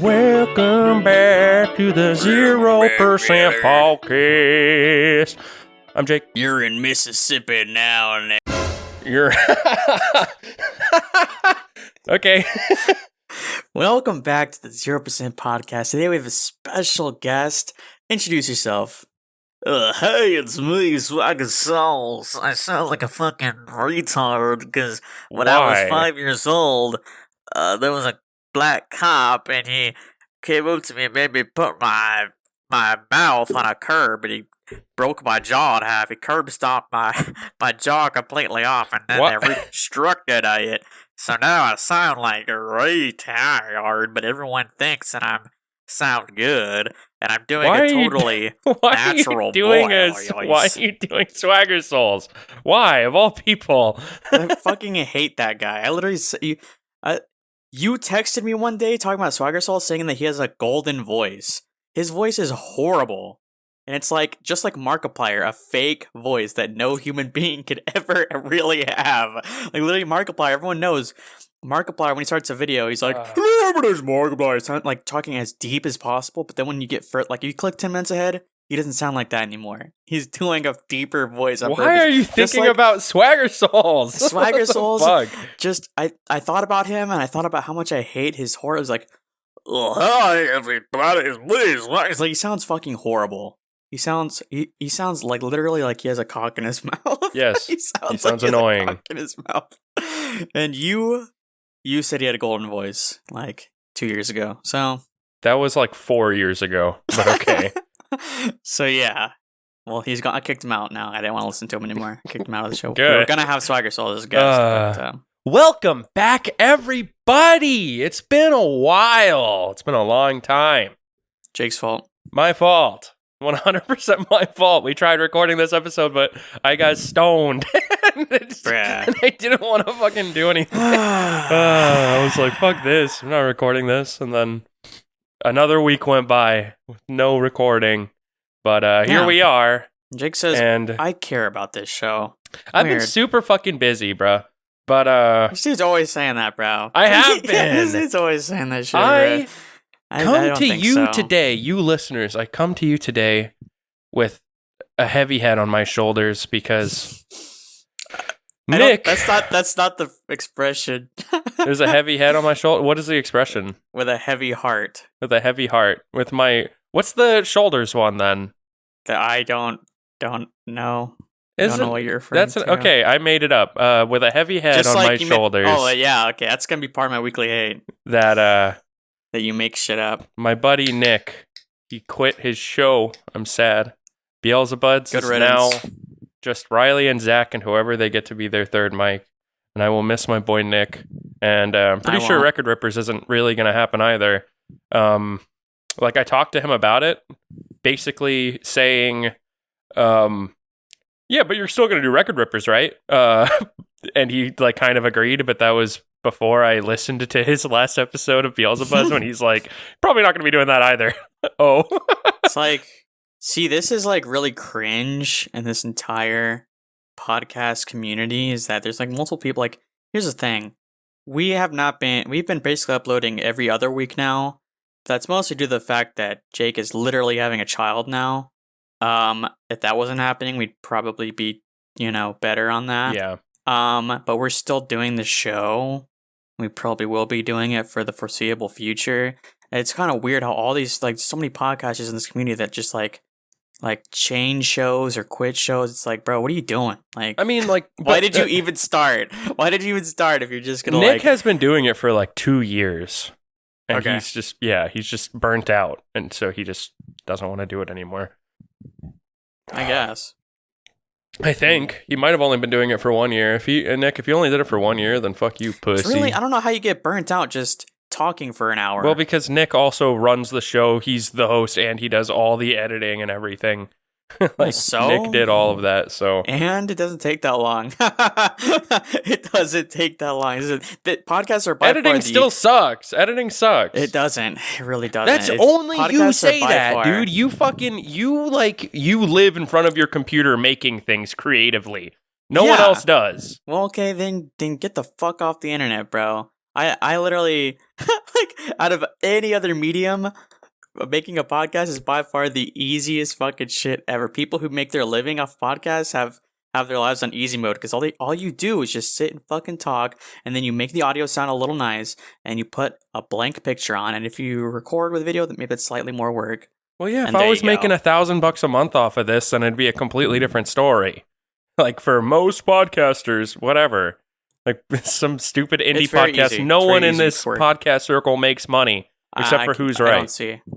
Welcome back to the 0% Podcast. I'm Jake. You're in Mississippi now, and You're... Okay. welcome back to the 0% Podcast. Today we have a special guest. Introduce yourself. Hey, it's me, Swagger Sauce. I sound like a fucking retard because when I was 5 years old, there was a black cop and he came up to me and made me put my mouth on a curb and he broke my jaw in half. He curb stomped my jaw completely off and then they reconstructed it. So now I sound like a retard, but everyone thinks that I sound good, and I'm doing a totally natural voice. Why are you doing Swagger Souls? Why, of all people? I fucking hate that guy. I literally, you texted me one day talking about Swagger Souls, saying that he has a golden voice. His voice is horrible. And it's like, just like Markiplier, a fake voice that no human being could ever really have. Like, literally, Markiplier, everyone knows. Markiplier, when he starts a video, he's like, hello, my name's Markiplier. It's not like talking as deep as possible, but then when you get, like, you click 10 minutes ahead, he doesn't sound like that anymore. He's doing a deeper voice. Why are you thinking about Swagger Souls? Swagger Souls, just, I thought about him, and I thought about how much I hate his horror. It was like, oh, hi, everybody, it's like, he sounds fucking horrible. He sounds like literally like he has a cock in his mouth. Yes, he sounds like annoying. He has a cock in his mouth. And you said he had a golden voice like 2 years ago. So that was like 4 years ago. But okay. So yeah. Well, I kicked him out now. I didn't want to listen to him anymore. I kicked him out of the show. Good. We were gonna have Swagger Soul as a guest. But, welcome back, everybody. It's been a while. It's been a long time. Jake's fault. My fault. 100% my fault. We tried recording this episode, but I got stoned. and I didn't want to fucking do anything. I was like, fuck this. I'm not recording this. And then another week went by with no recording. But here we are. Jake says, and I care about this show. I've been super fucking busy, bro. But he's always saying that, bro. I have been. He's always saying that shit, bro. I come to you today, you listeners. I come to you today with a heavy head on my shoulders because Nick. That's not the expression. There's a heavy head on my shoulder. What is the expression? With a heavy heart. With a heavy heart. With my. What's the shoulders one then? That I don't know. I don't know what you're referring to. Okay, I made it up. With a heavy head on my shoulders. Yeah. Okay, that's gonna be part of my weekly hate. That you make shit up. My buddy Nick, he quit his show. I'm sad. Beelzebubs is now just Riley and Zach and whoever they get to be their third mic. And I will miss my boy Nick. And I'm pretty sure Record Rippers isn't really going to happen either. Like, I talked to him about it, basically saying, yeah, but you're still going to do Record Rippers, right? And he, like, kind of agreed, but that was before I listened to his last episode of Beelzebubs when he's like, probably not going to be doing that either. It's like, see, this is like really cringe in this entire podcast community is that there's like multiple people. Like, here's the thing. We've been basically uploading every other week now. That's mostly due to the fact that Jake is literally having a child now. If that wasn't happening, we'd probably be, better on that. Yeah. But we're still doing the show. We probably will be doing it for the foreseeable future. And it's kind of weird how all these, like, so many podcasters in this community that just, like change shows or quit shows. It's like, bro, what are you doing? Like, I mean, like, why did you even start? Why did you even start if you're just gonna, Nick has been doing it for, like, 2 years. And he's just burnt out. And so he just doesn't want to do it anymore. I guess. I think he might have only been doing it for 1 year. Nick, if you only did it for 1 year, then fuck you, pussy. It's really, I don't know how you get burnt out just talking for an hour. Well, because Nick also runs the show. He's the host, and he does all the editing and everything. Like, so? Nick did all of that, so. And it doesn't take that long. It doesn't take that long. The podcasts are by Editing still sucks. Editing sucks. It doesn't. It really doesn't. That's only you say that, dude. You live in front of your computer making things creatively. No one else does. Well, okay, then get the fuck off the internet, bro. I literally like out of any other medium, making a podcast is by far the easiest fucking shit ever. People who make their living off podcasts have their lives on easy mode because all you do is just sit and fucking talk, and then you make the audio sound a little nice, and you put a blank picture on, and if you record with video, then maybe it's slightly more work. Well, yeah, if I was making $1,000 a month off of this, then it'd be a completely different story. Like for most podcasters, whatever, like some stupid indie podcast, easy. No one in this podcast circle makes money except for Who's Right.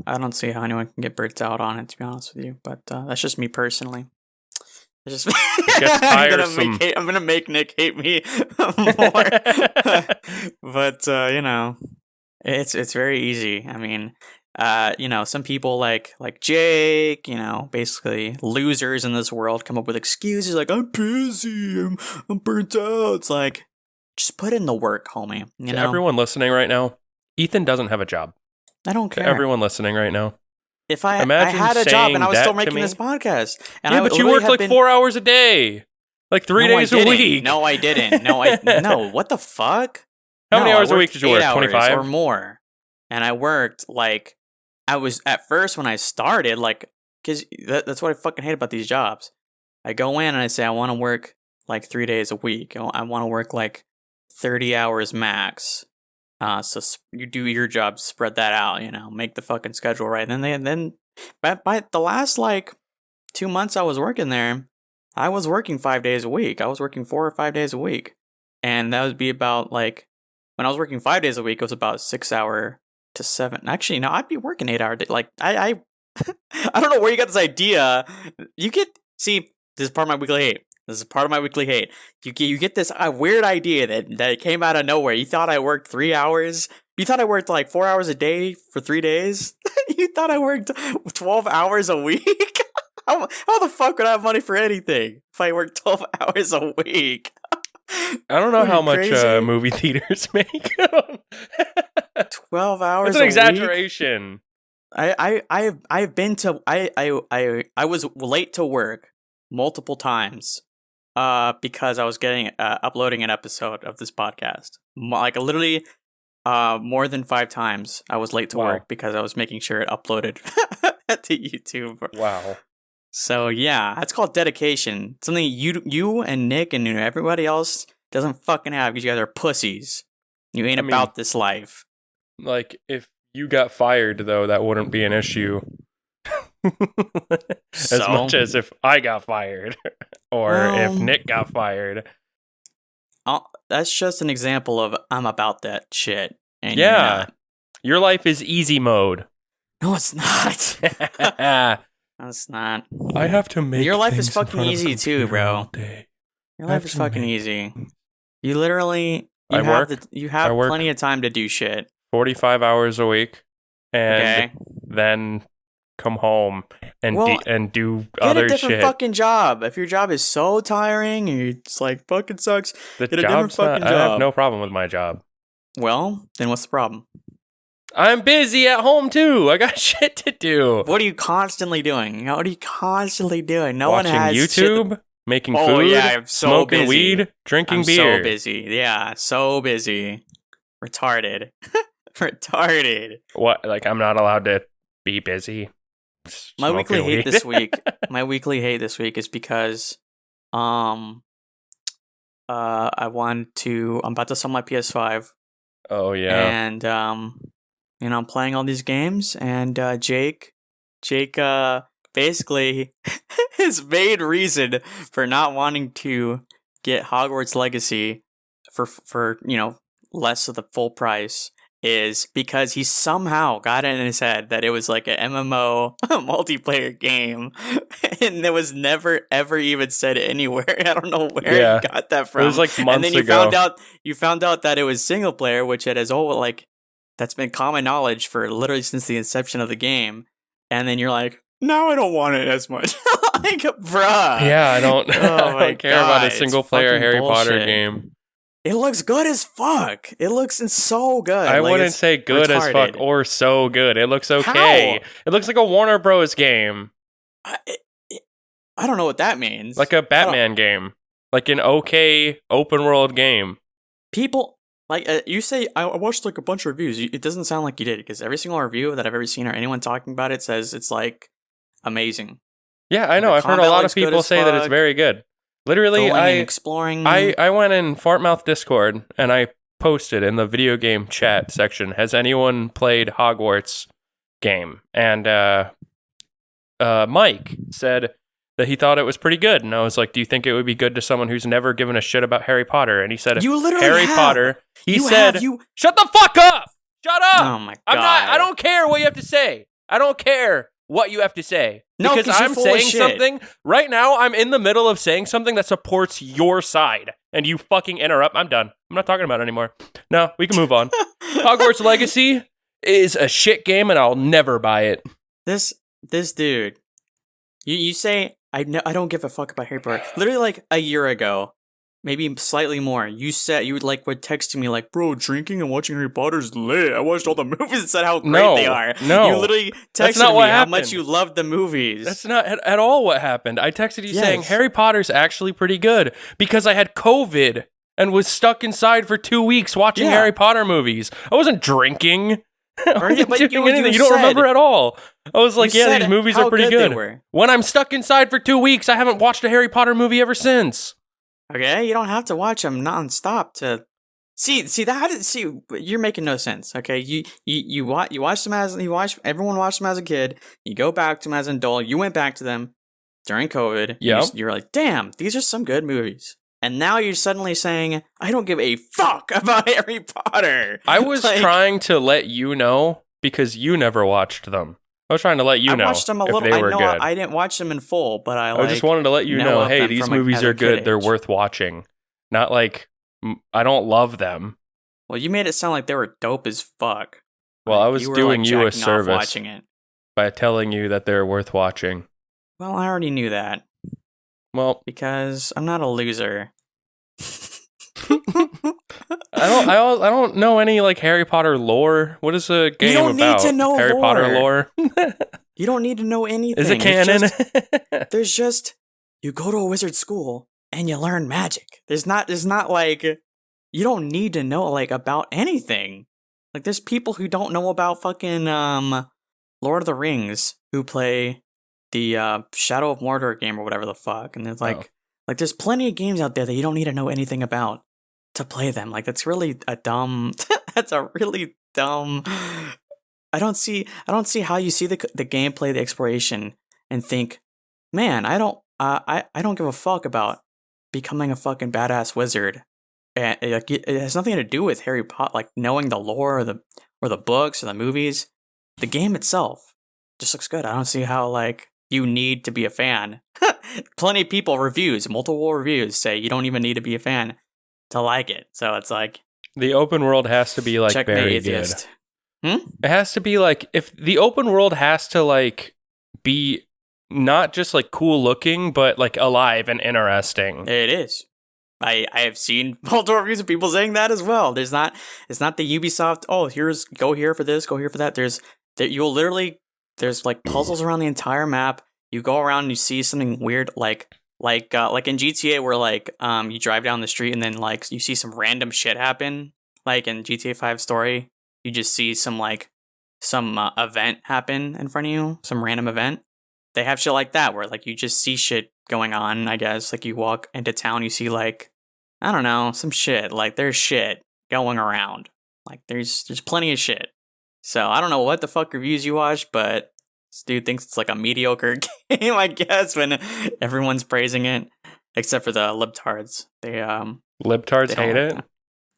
I don't see how anyone can get burnt out on it, to be honest with you. But that's just me personally. It's just I'm gonna make Nick hate me more. But you know, it's very easy. I mean, you know, some people like Jake, you know, basically losers in this world come up with excuses like I'm busy, I'm burnt out. It's like, just put in the work, homie. You know, everyone listening right now, Ethan doesn't have a job. I don't care. Everyone listening right now. If I had a job and I was still making this podcast, and but you worked like 4 hours a day, like 3 days a week. No, I didn't. No. What the fuck? How many hours a week did you work? 25 or more. And I worked like I was at first when I started, like, because that's what I fucking hate about these jobs. I go in and I say I want to work like 3 days a week. I want to work like 30 hours max. So you do your job, spread that out, you know, make the fucking schedule right. And then by the last like 2 months I was working there, I was working 5 days a week. I was working 4 or 5 days a week. And that would be about like, when I was working 5 days a week, it was about 6 hour to 7. Actually, no, I'd be working 8 hour. Like I don't know where you got this idea. See, this is part of my weekly hate. You get this weird idea that came out of nowhere. You thought I worked 3 hours. You thought I worked like 4 hours a day for 3 days. You thought I worked 12 hours a week. How the fuck would I have money for anything if I worked 12 hours a week? I don't know how much movie theaters make. 12 hours. It's an exaggeration. I've been to I was late to work multiple times because I was getting uploading an episode of this podcast. Like literally more than 5 times I was late to work because I was making sure it uploaded to YouTube. Wow. So yeah, that's called dedication. Something you and Nick and everybody else doesn't fucking have because you guys are pussies. You ain't about this life. Like, if you got fired, though, that wouldn't be an issue. As much as if I got fired or if Nick got fired. That's just an example of I'm about that shit. And yeah. Your life is easy mode. No, it's not. No, it's not. I have to make your life is fucking easy too, bro. Your life is fucking easy. You literally you have plenty of time to do shit. 45 hours a week, and then come home and do other shit. Get a different fucking job. If your job is so tiring and it's like fucking sucks, get a different fucking job. I have no problem with my job. Well, then what's the problem? I'm busy at home too. I got shit to do. What are you constantly doing? What are you constantly doing? Watching YouTube, making food, I'm so smoking busy. Weed, drinking beer. So busy. Yeah, so busy. Retarded. Retarded. What? Like I'm not allowed to be busy? My weekly hate this week. My weekly hate this week is because, I'm about to sell my PS5. Oh yeah. And I'm playing all these games, and Jake, basically his main reason for not wanting to get Hogwarts Legacy for less of the full price is because he somehow got it in his head that it was like an MMO multiplayer game, and it was never ever even said anywhere. I don't know where he got that from. It was like months and then ago. you found out that it was single player, which it has that's been common knowledge for literally since the inception of the game. And then you're like, now I don't want it as much. Like, bruh. Yeah, I don't care about a single player Harry Potter game. It looks good as fuck. It looks so good. I wouldn't say good as fuck or so good. It looks okay. How? It looks like a Warner Bros. Game. I don't know what that means. Like a Batman game. like an okay open world game. People like you say. I watched like a bunch of reviews. It doesn't sound like you did because every single review that I've ever seen or anyone talking about it says it's like amazing. Yeah, I know. The I've heard a combat lot of looks good people as say that it's fuck. very good. Literally, Going and exploring. I went in Fartmouth Discord and I posted in the video game chat section, has anyone played Hogwarts game? And Mike said that he thought it was pretty good. And I was like, do you think it would be good to someone who's never given a shit about Harry Potter? And he said, You literally Harry have. Potter. He You said, have, you. shut the fuck up! Shut up! Oh my god! I don't care what you have to say. I don't care what you have to say. No, because 'cause you're I'm full of saying shit. something right now. I'm in the middle of saying something that supports your side, and you fucking interrupt. I'm done. I'm not talking about it anymore. No, we can move on. Hogwarts Legacy is a shit game, and I'll never buy it. This dude. You say I don't give a fuck about Harry Potter. Literally like a year ago, maybe slightly more. You said you were texting me like, bro, drinking and watching Harry Potter's lit. I watched all the movies and said how great they are. No, you literally that's texted not me what how happened. much you loved the movies. That's not at all what happened. I texted you Yes. saying Harry Potter's actually pretty good because I had COVID and was stuck inside for 2 weeks watching Yeah. Harry Potter movies. I wasn't drinking. I wasn't but doing you anything. You don't said- remember at all. I was like, You yeah, said these movies how are pretty good they good. were. When I'm stuck inside for 2 weeks, I haven't watched a Harry Potter movie ever since. Okay, you don't have to watch them nonstop to see you're making no sense. Okay, you watch them as everyone watched them as a kid. You go back to them as an adult. You went back to them during COVID. Yep. You're like, damn, these are some good movies. And now you're suddenly saying, I don't give a fuck about Harry Potter. I was Like, trying to let you know because you never watched them. I was trying to let you know I watched them a if little. they I were know good. I didn't watch them in full, but I just wanted to let you know know, of hey, them these from, movies as a are good. kid They're age. worth watching. Not like I don't love them. Well, you made it sound like they were dope as fuck. Well, I Like, was you were, doing like, you a jacking off service watching it. by telling you that they're worth watching. Well, I already knew that Well, because I'm not a loser. I don't know any like Harry Potter lore. What is a game don't need about? to know Harry Potter lore. lore. You don't need to know anything. Is it It's canon? just- there's just you go to a wizard school and you learn magic. There's not like you don't need to know like about anything. Like there's people who don't know about fucking Lord of the Rings who play the Shadow of Mordor game or whatever the fuck, and it's like there's plenty of games out there that you don't need to know anything about to play them. Like that's really a dumb. That's a really dumb. I don't see how you see the gameplay, the exploration, and think, man, I don't give a fuck about becoming a fucking badass wizard. And it has nothing to do with Harry Potter, like knowing the lore or the books or the movies. The game itself just looks good. I don't see how like you need to be a fan. Plenty of people multiple reviews say you don't even need to be a fan to like it. So it's like The open world has to be like checkmate very atheist. good. It has to be like if the open world has to like be not just like cool looking, but like alive and interesting. It is. I have seen multiple reviews of people saying that as well. It's not the Ubisoft, oh, go here for this, go here for that. There's like puzzles around the entire map. You go around and you see something weird like in GTA where like you drive down the street and then like you see some random shit happen. Like in GTA 5 story, you just see some event happen in front of you, some random event. They have shit like that where like you just see shit going on, I guess. Like you walk into town, you see like, I don't know, some shit. Like there's shit going around. Like there's plenty of shit. So I don't know what the fuck reviews you watch, but this dude thinks it's like a mediocre game, I guess, when everyone's praising it. Except for the libtards. Libtards they don't hate like it? that.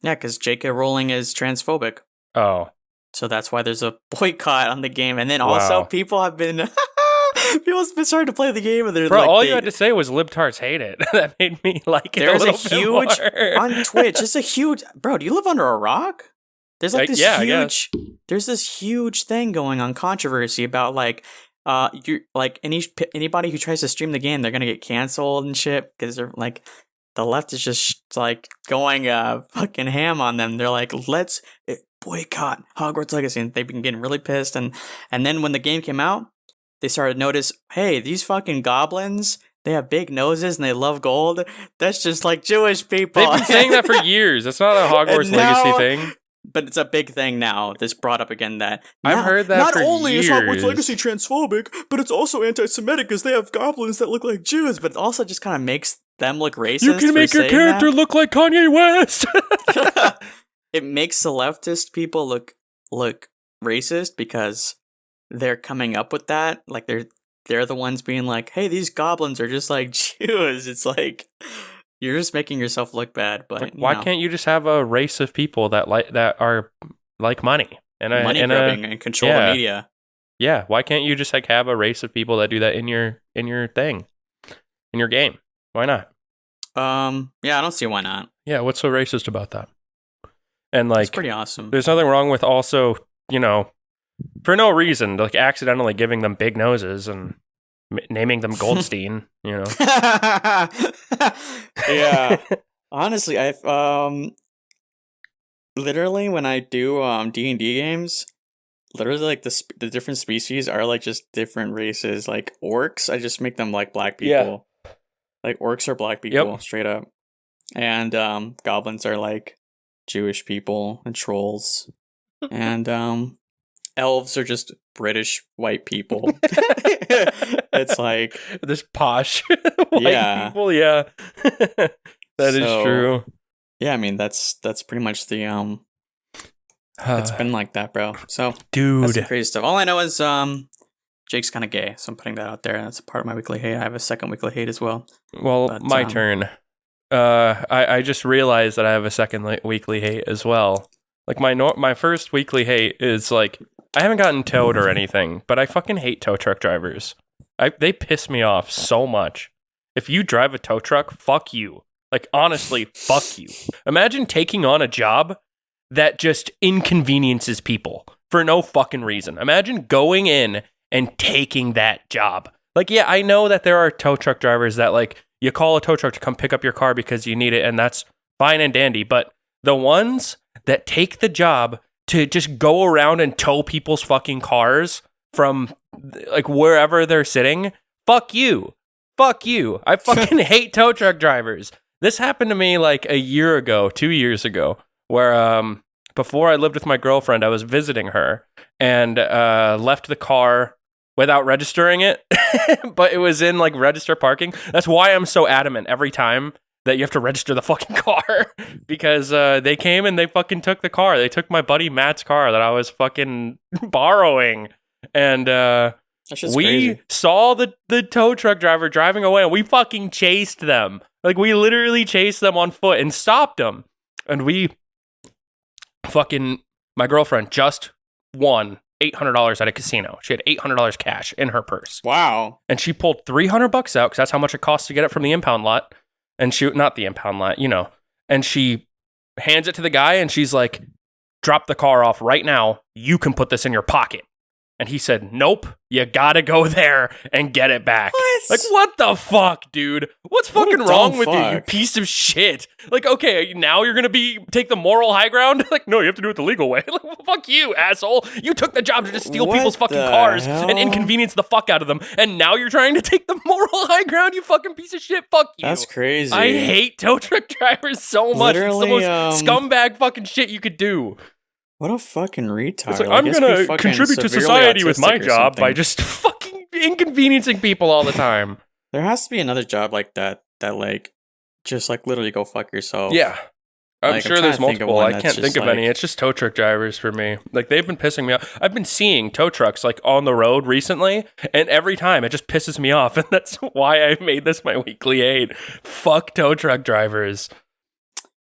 Yeah, because J.K. Rowling is transphobic. Oh. So that's why there's a boycott on the game. And then also Wow. people have been starting to play the game and they're Bro, like all you had to say was libtards hate it. That made me like it There's a a little bit huge more. on Twitch. It's a huge bro. Do you live under a rock? There's like this yeah, I guess. huge. There's this huge thing going on, controversy about like you like anybody who tries to stream the game, they're gonna get canceled and shit because they're like the left is just like going fucking ham on them. They're like, let's boycott Hogwarts Legacy, and they've been getting really pissed. And then when the game came out, they started to notice, hey, these fucking goblins, they have big noses and they love gold. That's just like Jewish people. They've been saying that for years. It's not a Hogwarts Legacy thing. But it's a big thing now. This brought up again that I've heard that for years. Not only is Hogwarts Legacy transphobic, but it's also anti-Semitic because they have goblins that look like Jews. But it also just kind of makes them look racist. You can make your character look like Kanye West. It makes the leftist people look racist because they're coming up with that. Like they're the ones being like, "Hey, these goblins are just like Jews." It's like you're just making yourself look bad. But why can't you just have a race of people that are like money and money grabbing and control the media? Yeah, why can't you just like have a race of people that do that in your thing, in your game? Why not? Yeah, I don't see why not. Yeah, what's so racist about that? And like, it's pretty awesome. There's nothing wrong with also, for no reason, like accidentally giving them big noses and naming them Goldstein. Yeah. Honestly, I've literally when I do D&D games, literally like the different species are like just different races. Like orcs, I just make them like black people. Yeah. Like orcs are black people, straight up. And goblins are like Jewish people and trolls. And elves are just British white people. It's like this posh white people, yeah. That is true. Yeah, I mean that's pretty much the it's been like that, bro. So dude, that's some crazy stuff. All I know is Jake's kind of gay, so I'm putting that out there. That's a part of my weekly hate. I have a second weekly hate as well. Well, but, my turn. I just realized that I have a second weekly hate as well. Like my first weekly hate is like I haven't gotten towed or anything, but I fucking hate tow truck drivers. They piss me off so much. If you drive a tow truck, fuck you. Like honestly, fuck you. Imagine taking on a job that just inconveniences people for no fucking reason. Imagine going in and taking that job. Like, yeah, I know that there are tow truck drivers that like you call a tow truck to come pick up your car because you need it, and that's fine and dandy. But the ones that take the job to just go around and tow people's fucking cars from like wherever they're sitting, fuck you. Fuck you. I fucking hate tow truck drivers. This happened to me like a year ago, 2 years ago, where before I lived with my girlfriend, I was visiting her and left the car without registering it, but it was in like register parking. That's why I'm so adamant every time that you have to register the fucking car, because they came and they fucking took the car. They took my buddy Matt's car that I was fucking borrowing, and we crazy. Saw the tow truck driver driving away, and we fucking chased them. Like we literally chased them on foot and stopped them, and my girlfriend just won $800 at a casino. She had $800 cash in her purse. Wow. And she pulled $300 out because that's how much it costs to get it from the impound lot. And not the impound lot, And she hands it to the guy and she's like, drop the car off right now. You can put this in your pocket. And he said, nope, you gotta go there and get it back. What? Like, what the fuck, dude? What's fucking wrong with you piece of shit? Like, okay, now you're gonna take the moral high ground? Like, no, you have to do it the legal way. Like, fuck you, asshole. You took the job to just steal people's fucking cars and inconvenience the fuck out of them. And now you're trying to take the moral high ground, you fucking piece of shit. Fuck you. That's crazy. I hate tow truck drivers so much. Literally, it's the most scumbag fucking shit you could do. What a fucking retard. It's like, I'm going to contribute to society with my job by just fucking inconveniencing people all the time. There has to be another job like that like, just like literally go fuck yourself. Yeah. I'm sure there's multiple. I can't think of any. It's just tow truck drivers for me. Like, they've been pissing me off. I've been seeing tow trucks like on the road recently, and every time it just pisses me off. And that's why I made this my weekly aid. Fuck tow truck drivers.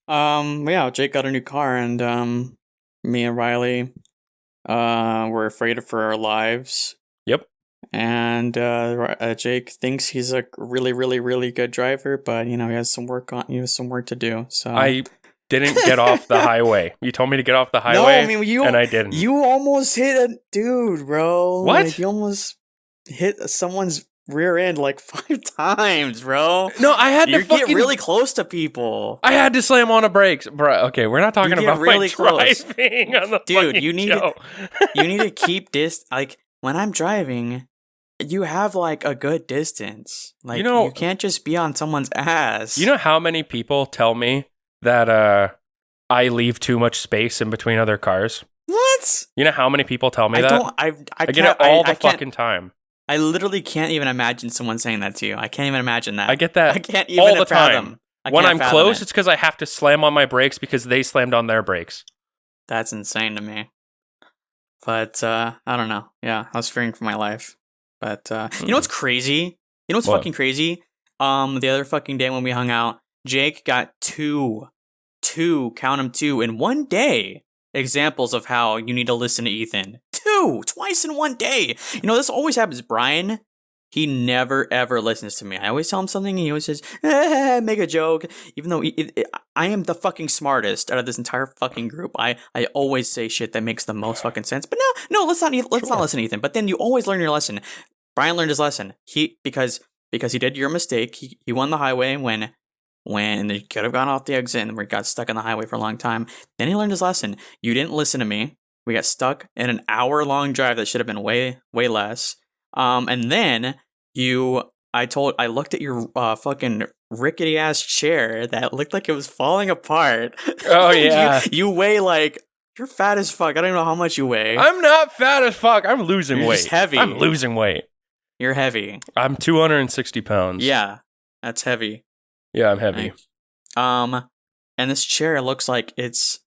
Yeah, Jake got a new car, and me and Riley were afraid for our lives. Yep. And Jake thinks he's a really, really, really good driver, but he has some work to do. So I didn't get off the highway. You told me to get off the highway. No, I mean and I didn't. You almost hit a dude, bro. What? Like, you almost hit someone's rear end like 5 times, bro. No, I had to get really close to people. I had to slam on the brakes, bro. Okay, we're not talking about really driving on the dude. You need to keep this. Like, when I'm driving, you have like a good distance. Like You you can't just be on someone's ass. You know how many people tell me that I leave too much space in between other cars? What? You know how many people tell me that? I get it all the fucking time. I literally can't even imagine someone saying that to you. I can't even imagine that. I get that I can't even all the fathom. time. When I'm close, it's because I have to slam on my brakes because they slammed on their brakes. That's insane to me. But I don't know. Yeah, I was fearing for my life. But you know what's crazy? You know what's fucking crazy? The other fucking day when we hung out, Jake got two, count them, two in one day examples of how you need to listen to Ethan. Twice in one day. You know, this always happens. Brian, he never ever listens to me. I always tell him something and he always says, make a joke. Even though I am the fucking smartest out of this entire fucking group. I always say shit that makes the most fucking sense. But no, let's not listen to Ethan. But then you always learn your lesson. Brian learned his lesson. Because he did your mistake. He won the highway when he could have gone off the exit and we got stuck on the highway for a long time. Then he learned his lesson. You didn't listen to me. We got stuck in an hour-long drive that should have been way, way less. And then I looked at your fucking rickety-ass chair that looked like it was falling apart. Oh, yeah. you weigh like, you're fat as fuck. I don't even know how much you weigh. I'm not fat as fuck. I'm losing weight. You're just heavy. I'm losing weight. You're heavy. I'm 260 pounds. Yeah, that's heavy. Yeah, I'm heavy. And this chair looks like it's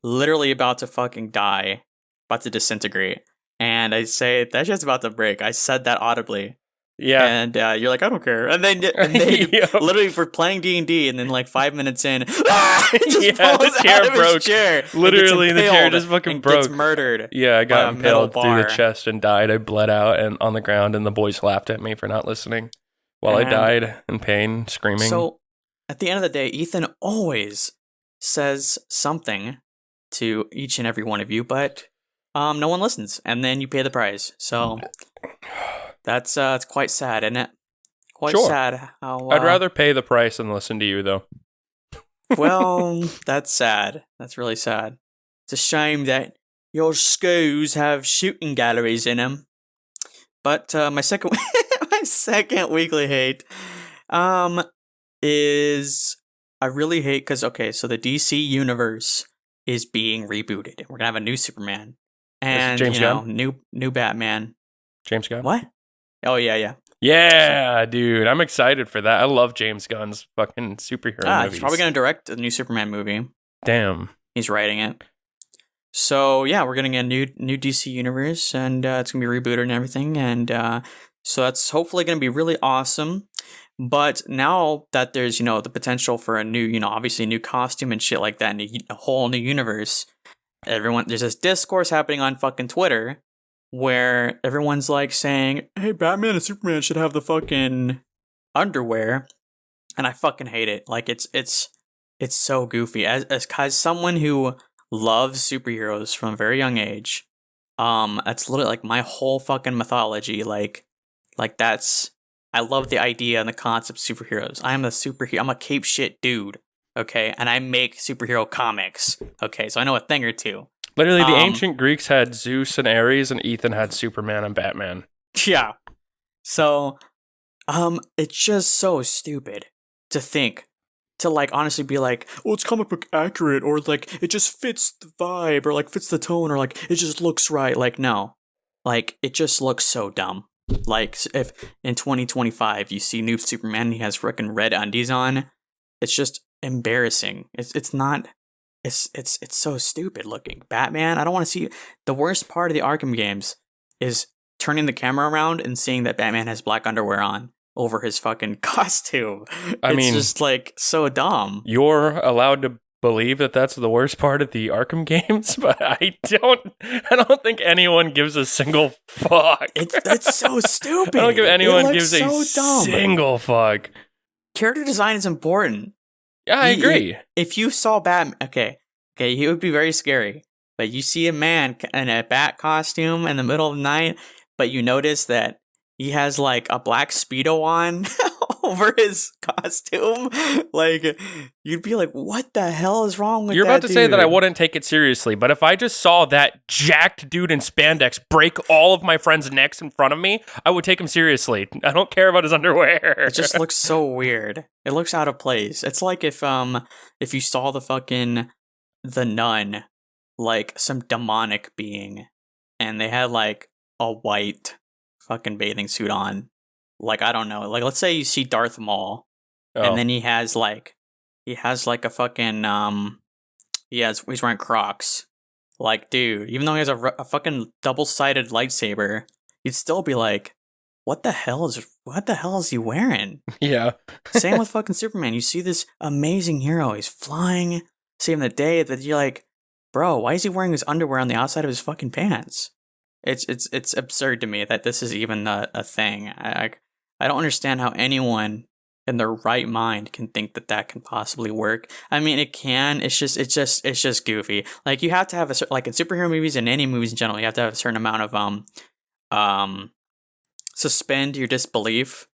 literally about to fucking die, about to disintegrate. And I say, that shit's about to break. I said that audibly. Yeah. And you're like, I don't care. And then literally for playing D&D, and then like 5 minutes in, the chair broke. Chair, literally, the chair just fucking broke. Gets murdered. Yeah, I got impaled through the chest and died. I bled out and on the ground, and the boys laughed at me for not listening while I died in pain, screaming. So at the end of the day, Ethan always says something to each and every one of you, but no one listens, and then you pay the price. So that's it's quite sad, isn't it? Quite sad. How, I'd rather pay the price than listen to you, though. Well, that's sad. That's really sad. It's a shame that your schools have shooting galleries in them. But my second weekly hate is I really hate because so the DC universe is being rebooted. We're gonna have a new Superman and James Gunn? new Batman. James Gunn? What? Oh yeah. Yeah, dude, I'm excited for that. I love James Gunn's fucking superhero movies. He's probably gonna direct a new Superman movie. Damn. He's writing it. So yeah, we're getting a new DC universe, and it's gonna be rebooted and everything, and so that's hopefully gonna be really awesome. But now that there's the potential for a new obviously a new costume and shit like that, and a whole new universe, there's this discourse happening on fucking Twitter where everyone's like saying, "Hey, Batman and Superman should have the fucking underwear," and I fucking hate it. Like it's so goofy. As someone who loves superheroes from a very young age, that's literally like my whole fucking mythology. Like that's I love the idea and the concept of superheroes. I'm a cape shit dude. Okay, and I make superhero comics. Okay, so I know a thing or two. Literally, the ancient Greeks had Zeus and Ares, and Ethan had Superman and Batman. Yeah. So, it's just so stupid to think, to like honestly be like, well, it's comic book accurate, or like it just fits the vibe, or like fits the tone, or like it just looks right. Like no, like it just looks so dumb. Like if in 2025 you see new Superman and he has freaking red undies on, it's just embarrassing. It's not. It's so stupid looking. Batman, I don't want to see. The worst part of the Arkham games is turning the camera around and seeing that Batman has black underwear on over his fucking costume. I mean, it's just like so dumb. You're allowed to believe that that's the worst part of the Arkham games, but I don't think anyone gives a single fuck. It's so stupid. I don't think anyone gives a single fuck. Character design is important. Yeah, I agree. If you saw Batman, okay, he would be very scary. But you see a man in a bat costume in the middle of the night, but you notice that he has like a black Speedo on. over his costume. Like, you'd be like, what the hell is wrong with You're that about to say that I dude? wouldn't take it seriously, but if I just saw that jacked dude in spandex break all of my friends' necks in front of me, I would take him seriously. I don't care about his underwear. It just looks so weird. It looks out of place. It's like if you saw the Nun, like some demonic being, and they had like a white fucking bathing suit on. Like, I don't know. Like, let's say you see Darth Maul, and then he has like a fucking he's wearing Crocs. Like, dude, even though he has a fucking double-sided lightsaber, you'd still be like, what the hell is he wearing? Yeah. Same with fucking Superman. You see this amazing hero, he's flying, saving the day, that you're like, bro, why is he wearing his underwear on the outside of his fucking pants? It's absurd to me that this is even a thing. I don't understand how anyone in their right mind can think that can possibly work. I mean, it can. It's just goofy. Like, you have to have like in superhero movies and any movies in general, you have to have a certain amount of suspend your disbelief.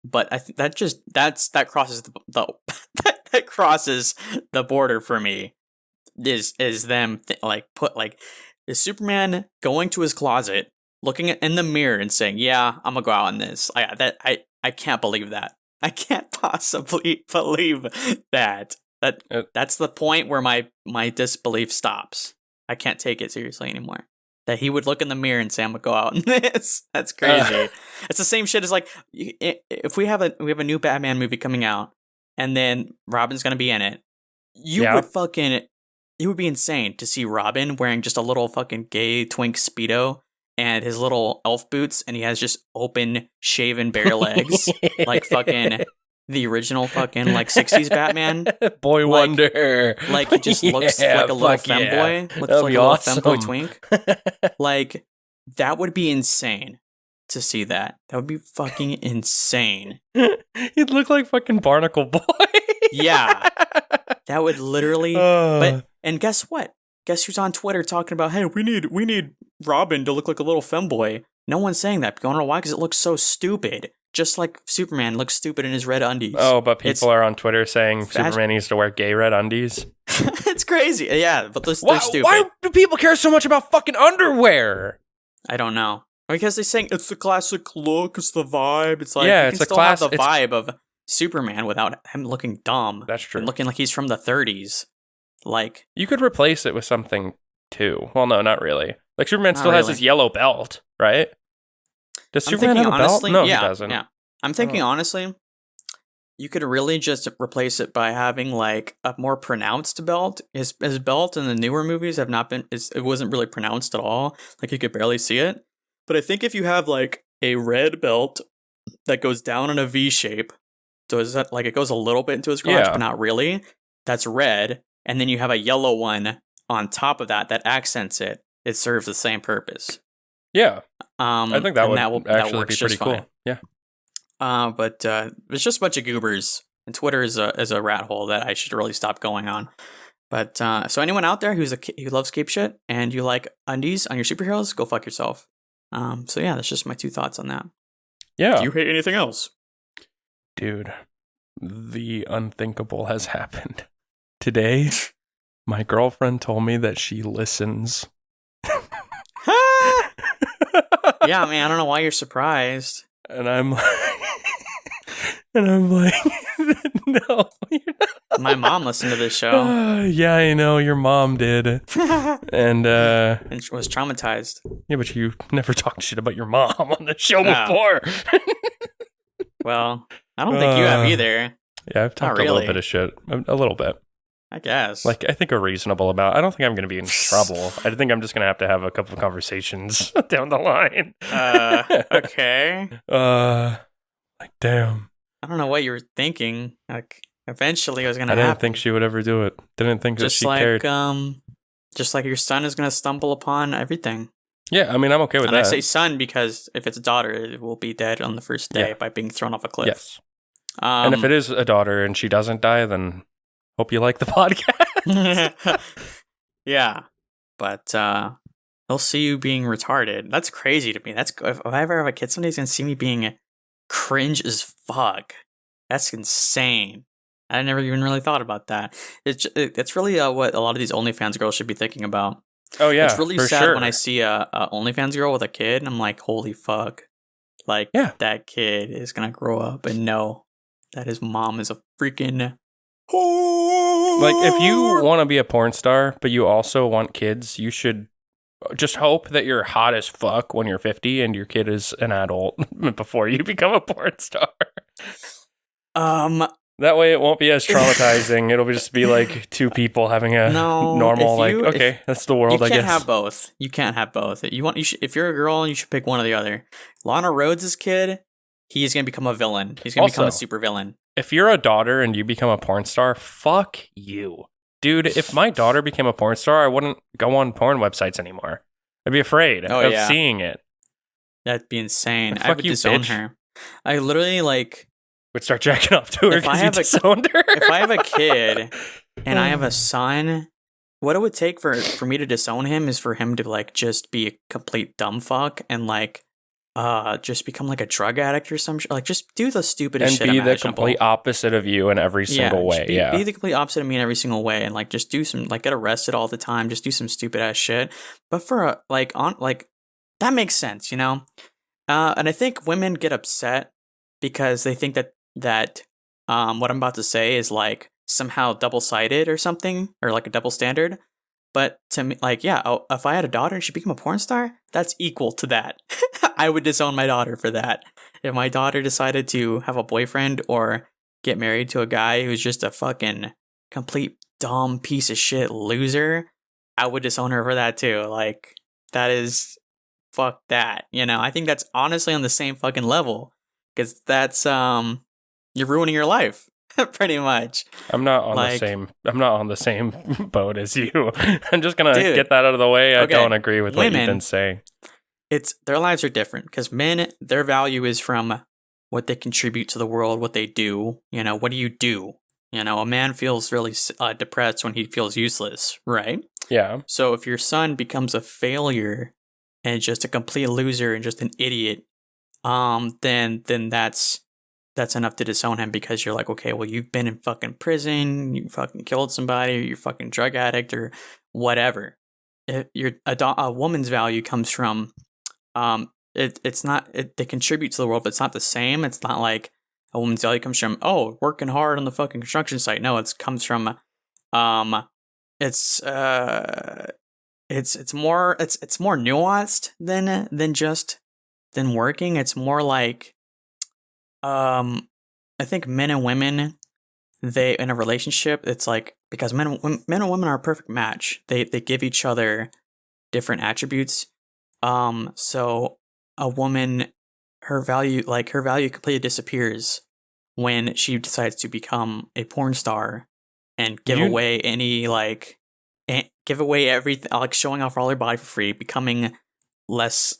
But I think that crosses that crosses the border for me. Is them is Superman going to his closet, looking in the mirror and saying, "Yeah, I'm gonna go out on this." I can't believe that. I can't possibly believe that. That's the point where my disbelief stops. I can't take it seriously anymore. That he would look in the mirror and say, "I'm gonna go out on this." That's crazy. It's the same shit as like if we have a new Batman movie coming out, and then Robin's gonna be in it. It would be insane to see Robin wearing just a little fucking gay twink Speedo and his little elf boots, and he has just open, shaven, bare legs, like fucking the original fucking like 60s Batman. Boy Wonder. Like, he just looks like a little femboy. Looks like a little femboy twink. Like, that would be insane to see that. That would be fucking insane. He'd look like fucking Barnacle Boy. Yeah. That would literally and guess what? Guess who's on Twitter talking about, hey, we need Robin to look like a little femboy. No one's saying that. You wanna know why? Because it looks so stupid. Just like Superman looks stupid in his red undies. Oh, but people are on Twitter saying Superman needs to wear gay red undies. It's crazy. Yeah, but they're stupid. Why do people care so much about fucking underwear? I don't know. Because they're saying it's the classic look, it's the vibe. It's like, yeah, you can still have the vibe of Superman without him looking dumb. That's true. And looking like he's from the 30s. Like, you could replace it with something too. Well, no, not really. Like, Superman still has his yellow belt, right? Does Superman have a belt? No, he doesn't. Yeah. I'm thinking honestly, you could really just replace it by having like a more pronounced belt. His belt in the newer movies it wasn't really pronounced at all. Like, you could barely see it. But I think if you have like a red belt that goes down in a V shape, so is that like it goes a little bit into his crotch, but not really. That's red, and then you have a yellow one on top of that accents it. It serves the same purpose. Yeah, I think that would actually be pretty cool. Fine. Yeah. But it's just a bunch of goobers, and Twitter is a rat hole that I should really stop going on. But so anyone out there who loves cape shit and you like undies on your superheroes, go fuck yourself. So yeah, that's just my 2 thoughts on that. Yeah. Do you hate anything else? Dude, the unthinkable has happened. Today, my girlfriend told me that she listens. Yeah, man, I don't know why you're surprised. And I'm like, no, you're not. My mom listened to this show. Yeah, I know, your mom did. And was traumatized. Yeah, but you never talked shit about your mom on the show before. Well, I don't think you have either. Yeah, I've talked a little bit of shit. A little bit. I guess. Like, I think a reasonable amount. I don't think I'm going to be in trouble. I think I'm just going to have a couple of conversations down the line. Okay. Like, damn. I don't know what you were thinking. Like, eventually it was going to happen. I didn't think she would ever do it. Didn't think that she cared. Just like your son is going to stumble upon everything. Yeah, I mean, I'm okay with that. And I say son because if it's a daughter, it will be dead on the first day by being thrown off a cliff. Yes. And if it is a daughter and she doesn't die, then hope you like the podcast. Yeah. But they'll see you being retarded. That's crazy to me. If I ever have a kid, somebody's going to see me being cringe as fuck. That's insane. I never even really thought about that. It's really what a lot of these OnlyFans girls should be thinking about. Oh yeah, it's really for sad sure. when I see a OnlyFans girl with a kid, and I'm like, holy fuck! Like, that kid is gonna grow up and know that his mom is a freaking. Like, if you want to be a porn star, but you also want kids, you should just hope that you're hot as fuck when you're 50 and your kid is an adult before you become a porn star. That way it won't be as traumatizing. It'll just be like two people having a normal, that's the world, I guess. You can't have both. You can't have both. If you're a girl, you should pick one or the other. Lana Rhodes' kid, he's going to become a villain. He's going to become a super villain. If you're a daughter and you become a porn star, fuck you. Dude, if my daughter became a porn star, I wouldn't go on porn websites anymore. I'd be afraid of seeing it. That'd be insane. I would disown her. I literally, would start jacking off to her because you disowned her. If I have a kid and I have a son, what it would take for me to disown him is for him to just be a complete dumb fuck and just become a drug addict or some shit. Just do the stupidest shit imaginable. And be the complete opposite of you in every single way. Be the complete opposite of me in every single way, and just do some get arrested all the time. Just do some stupid ass shit. But for that makes sense, you know. And I think women get upset because they think that what I'm about to say is somehow double-sided or something, or a double standard. But to me, if I had a daughter and she became a porn star, that's equal to that. I would disown my daughter for that. If my daughter decided to have a boyfriend or get married to a guy who's just a fucking complete dumb piece of shit loser, I would disown her for that too. That is, fuck that. You know, I think that's honestly on the same fucking level. Because that's, you're ruining your life. Pretty much. I'm not on the same boat as you. I'm just gonna get that out of the way. I don't agree with what you've been saying. Their lives are different because men, their value is from what they contribute to the world, what they do. You know, what do you do? You know, a man feels really depressed when he feels useless, right? Yeah. So if your son becomes a failure and just a complete loser and just an idiot, then that's enough to disown him because you're okay, well, you've been in fucking prison, you fucking killed somebody, or you're fucking drug addict, or whatever. A woman's value comes from, they contribute to the world, but it's not the same. It's not like a woman's value comes from, working hard on the fucking construction site. No, it comes from, it's more nuanced than working. It's more I think men and women, they in a relationship, it's because men and women are a perfect match. They give each other different attributes. So a woman, her value completely disappears when she decides to become a porn star and give away give away everything, showing off all her body for free, becoming less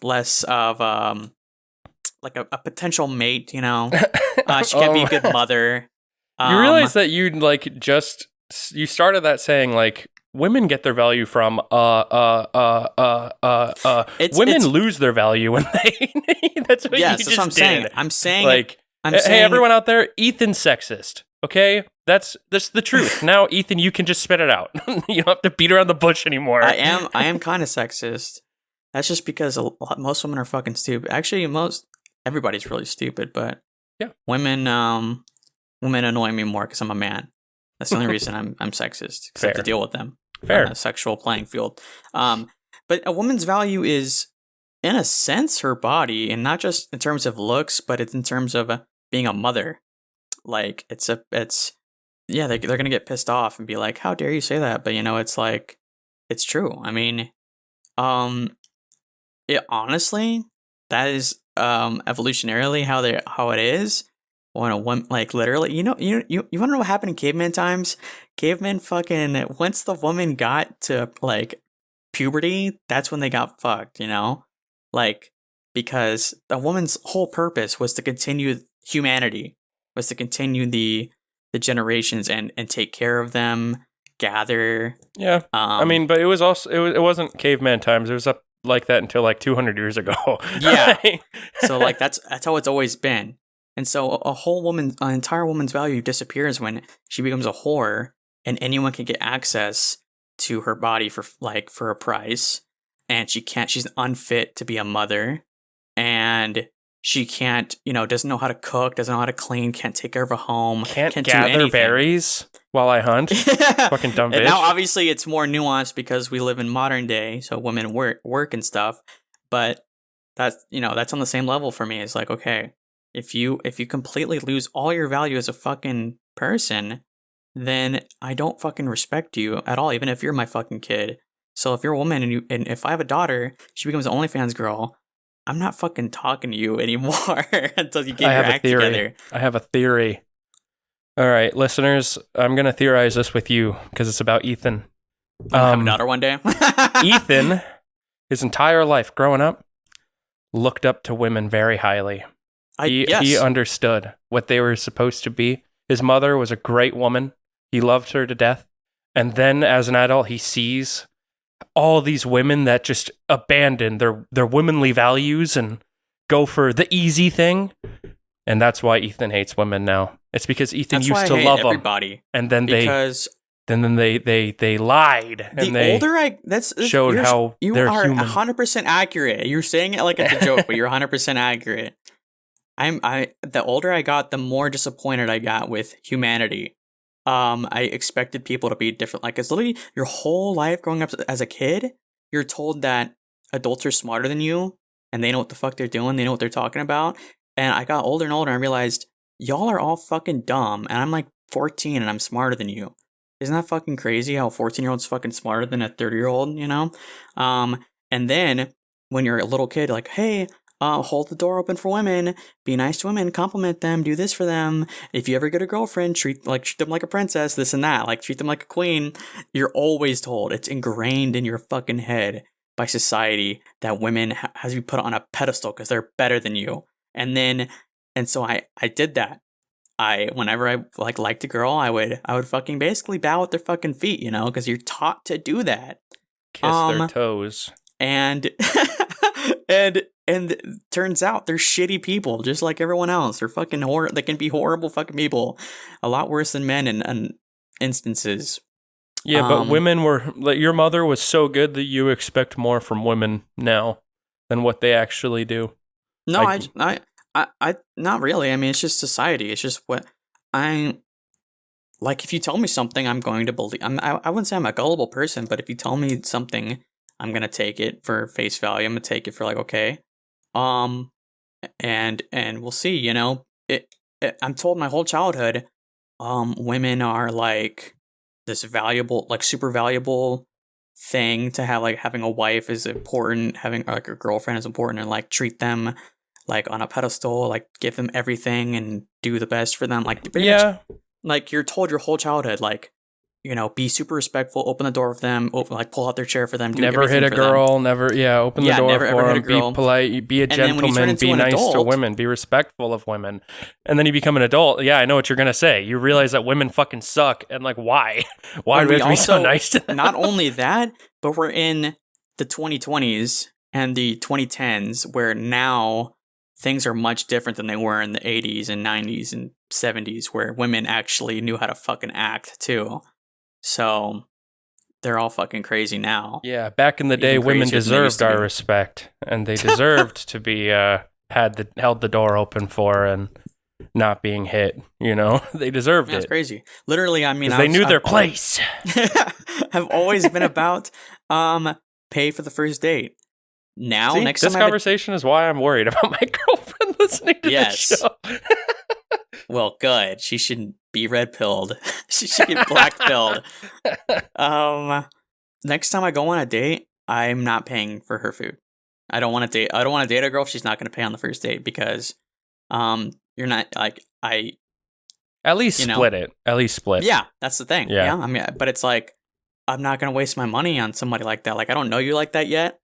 of a potential mate, you know. She can't be a good mother. You realize that you started that saying women get their value from women lose their value when they that's what you just that's what I'm did. saying. I'm saying hey, everyone out there, Ethan's sexist. Okay? That's the truth. Now, Ethan, you can just spit it out. You don't have to beat around the bush anymore. I am kind of sexist. That's just because most women are fucking stupid. Actually, everybody's really stupid, but women annoy me more because I'm a man. That's the only reason I'm sexist, because I have to deal with them on a sexual playing field. But a woman's value is, in a sense, her body, and not just in terms of looks, but it's in terms of being a mother. They're gonna get pissed off and be like, "How dare you say that?" But it's true. I mean, honestly, that is evolutionarily how it is. When a woman, literally, you want to know what happened in caveman times? Cavemen fucking, once the woman got to puberty, that's when they got fucked, you know? Because the woman's whole purpose was to continue humanity, was to continue the generations and take care of them, gather. Yeah. I mean, but it was also, it wasn't caveman times. It was up like that until 200 years ago. Yeah. So that's how it's always been. And so an entire woman's value disappears when she becomes a whore, and anyone can get access to her body for a price, and she's unfit to be a mother, and she can't, doesn't know how to cook, doesn't know how to clean, can't take care of a home, can't gather berries while I hunt. Fucking dumb bitch. And now obviously it's more nuanced because we live in modern day, so women work and stuff, but that's on the same level for me. It's like, okay, if you completely lose all your value as a fucking person, then I don't fucking respect you at all, even if you're my fucking kid. So if you're a woman and if I have a daughter, she becomes an OnlyFans girl, I'm not fucking talking to you anymore until you get your act together. I have a theory. All right, listeners, I'm going to theorize this with you because it's about Ethan. I'll have a daughter one day. Ethan, his entire life growing up, looked up to women very highly. He understood what they were supposed to be. His mother was a great woman. He loved her to death. And then as an adult, he sees all these women that just abandon their womanly values and go for the easy thing. And that's why Ethan hates women now. It's because Ethan used to love everybody. Them. And then they lied. And they showed how they're human. You are 100% accurate. You're saying it like it's a joke, but you're 100% accurate. The older I got, the more disappointed I got with humanity. I expected people to be different. Like, it's literally your whole life growing up as a kid, you're told that adults are smarter than you and they know what the fuck they're doing. They know what they're talking about. And I got older and older and I realized y'all are all fucking dumb. And I'm like 14 and I'm smarter than you. Isn't that fucking crazy how a 14-year-old's fucking smarter than a 30-year-old, And then when you're a little kid, like, hey, hold the door open for women, be nice to women, compliment them, do this for them. If you ever get a girlfriend, treat them like a princess, this and that, like treat them like a queen. You're always told, it's ingrained in your fucking head by society that women has to be put on a pedestal because they're better than you. And so I did that. Whenever I liked a girl, I would fucking basically bow at their fucking feet, because you're taught to do that. Kiss their toes. And and turns out they're shitty people, just like everyone else. They're fucking they can be horrible fucking people, a lot worse than men in instances. Yeah, but women were like, your mother was so good that you expect more from women now than what they actually do. No, I not really. I mean, it's just society. It's just what like. If you tell me something, I'm going to believe. I wouldn't say I'm a gullible person, but if you tell me something, I'm gonna take it for face value. I'm gonna take it for like, okay, and we'll see. I'm told my whole childhood, women are like this valuable, like super valuable thing to have. Like having a wife is important. Having like a girlfriend is important, and like treat them like on a pedestal, like give them everything and do the best for them. Like much, like you're told your whole childhood, like. Be super respectful, open the door for them, pull out their chair for them, do never hit a girl, open the door for them, be polite, be a gentleman, be nice to women, be respectful of women. And then you become an adult. Yeah, I know what you're going to say. You realize that women fucking suck. And like, why? Why do we have to be so nice to them? Not only that, but we're in the 2020s and the 2010s where now things are much different than they were in the 80s and 90s and 70s where women actually knew how to fucking act too. So they're all fucking crazy now. Yeah, back in the day, women deserved our respect, and they deserved to be held the door open for and not being hit. They deserved it. That's crazy. Literally, I mean, they knew their place. I've always been about pay for the first date. Now, next time, this conversation is why I'm worried about my girlfriend listening to this show. Well, good. She shouldn't be red-pilled. She should get black-pilled. Next time I go on a date, I'm not paying for her food. I don't want to date a girl if she's not going to pay on the first date because you're not like at least split it. At least split. Yeah, that's the thing. Yeah. I mean, but it's like I'm not going to waste my money on somebody like that. Like I don't know you like that yet.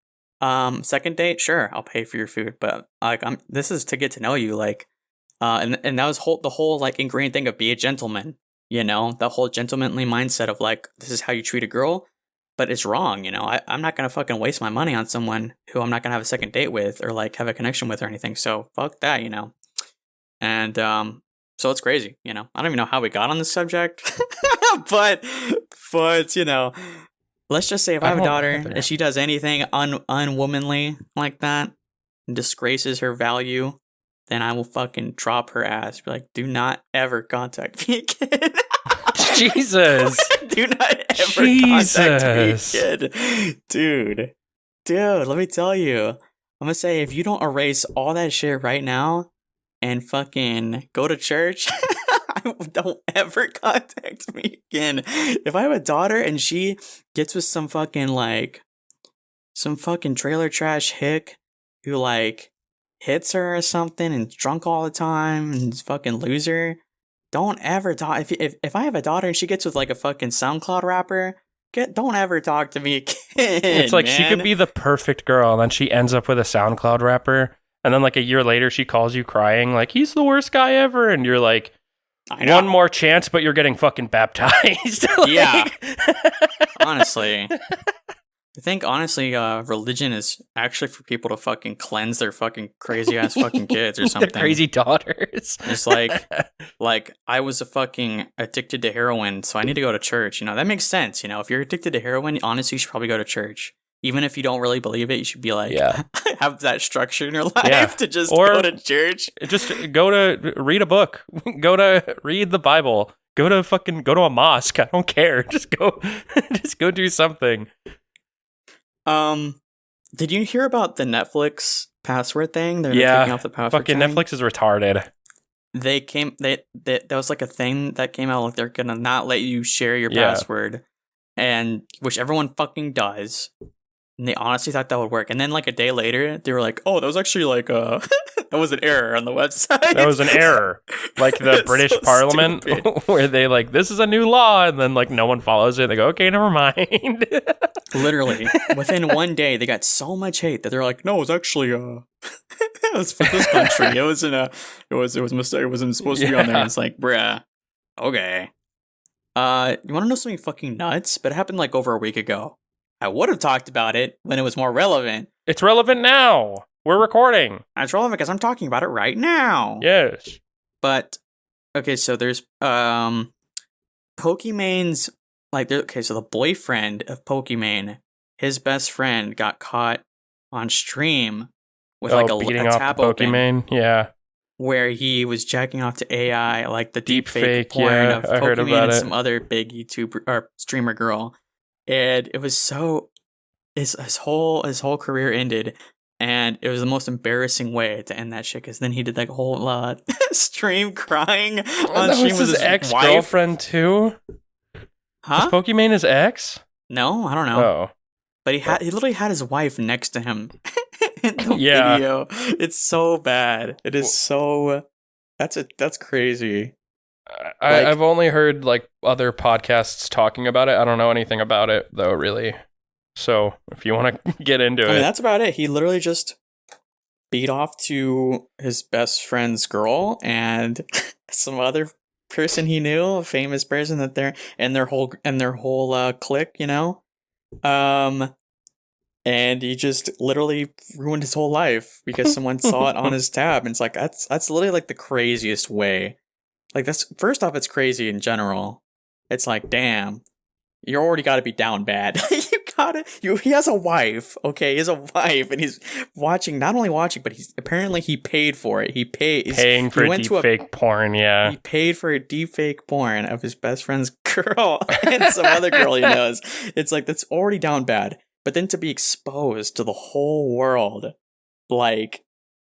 Second date, sure, I'll pay for your food, but like this is to get to know you, like and that was the whole like ingrained thing of be a gentleman, the whole gentlemanly mindset of like this is how you treat a girl, but it's wrong, I'm not gonna fucking waste my money on someone who I'm not gonna have a second date with or like have a connection with or anything, so fuck that, And so it's crazy, you know. I don't even know how we got on this subject, but you know, let's just say if I have a daughter and she does anything unwomanly like that and disgraces her value, then I will fucking drop her ass. Be like, do not ever contact me again. Jesus. Do not ever contact me again. Dude, let me tell you. I'm gonna say, if you don't erase all that shit right now and fucking go to church, don't ever contact me again. If I have a daughter and she gets with some fucking trailer trash hick who like hits her or something and drunk all the time and is fucking loser, don't ever talk. If I have a daughter and she gets with like a fucking SoundCloud rapper, don't ever talk to me again. It's like, man, she could be the perfect girl and then she ends up with a SoundCloud rapper, and then like a year later she calls you crying like, he's the worst guy ever, and you're like, one more chance, but you're getting fucking baptized. Like, yeah. Honestly. I think, honestly, religion is actually for people to fucking cleanse their fucking crazy-ass fucking kids or something. Their crazy daughters. It's like, I was a fucking addicted to heroin, so I need to go to church. You know, that makes sense. You know, if you're addicted to heroin, honestly, you should probably go to church. Even if you don't really believe it, you should be like, have that structure in your life to just go to church. Just go to read a book. Go to read the Bible. Go to a mosque. I don't care. Just go do something. Did you hear about the Netflix password thing? They're taking off the password. Fucking thing. Netflix is retarded. That was like a thing that came out, like they're gonna not let you share your password, and which everyone fucking does. And they honestly thought that would work. And then like a day later, they were like, "Oh, that was actually like that was an error on the website." That was an error, like the British Parliament, where they like, this is a new law, and then like no one follows it. They go, okay, never mind. Literally, within one day, they got so much hate that they're like, "No, it was actually it was for this country. It wasn't it was a mistake. It wasn't supposed to be on there." And it's like, bruh, okay. You want to know something fucking nuts? But it happened like over a week ago. I would have talked about it when it was more relevant. It's relevant now. We're recording. It's relevant because I'm talking about it right now. Yes. But okay, so there's Pokemon's so the boyfriend of Pokemon, his best friend got caught on stream with like a tab open. Yeah. Where he was jacking off to AI, like the deep fake porn of Pokemon and some other big YouTuber or streamer girl. And it was so his whole career ended, and it was the most embarrassing way to end that shit. Because then he did like a whole stream crying on stream with his ex-girlfriend too. Huh? Was Pokemon his ex? No, I don't know. Oh, but he literally had his wife next to him in the video. It's so bad. It is so. That's crazy. I've only heard like other podcasts talking about it. I don't know anything about it though, really. So if you want to get into it, that's about it. He literally just beat off to his best friend's girl and some other person he knew, a famous person that they're and their whole clique, you know. And he just literally ruined his whole life because someone saw it on his tab, and it's like that's literally like the craziest way. Like, that's, first off, it's crazy in general. It's like, damn, you already got to be down bad. He has a wife, okay? He has a wife, and he's not only watching, but he paid for it. Paying for deepfake porn, yeah. He paid for a deepfake porn of his best friend's girl and some other girl he knows. It's like, that's already down bad. But then to be exposed to the whole world, like,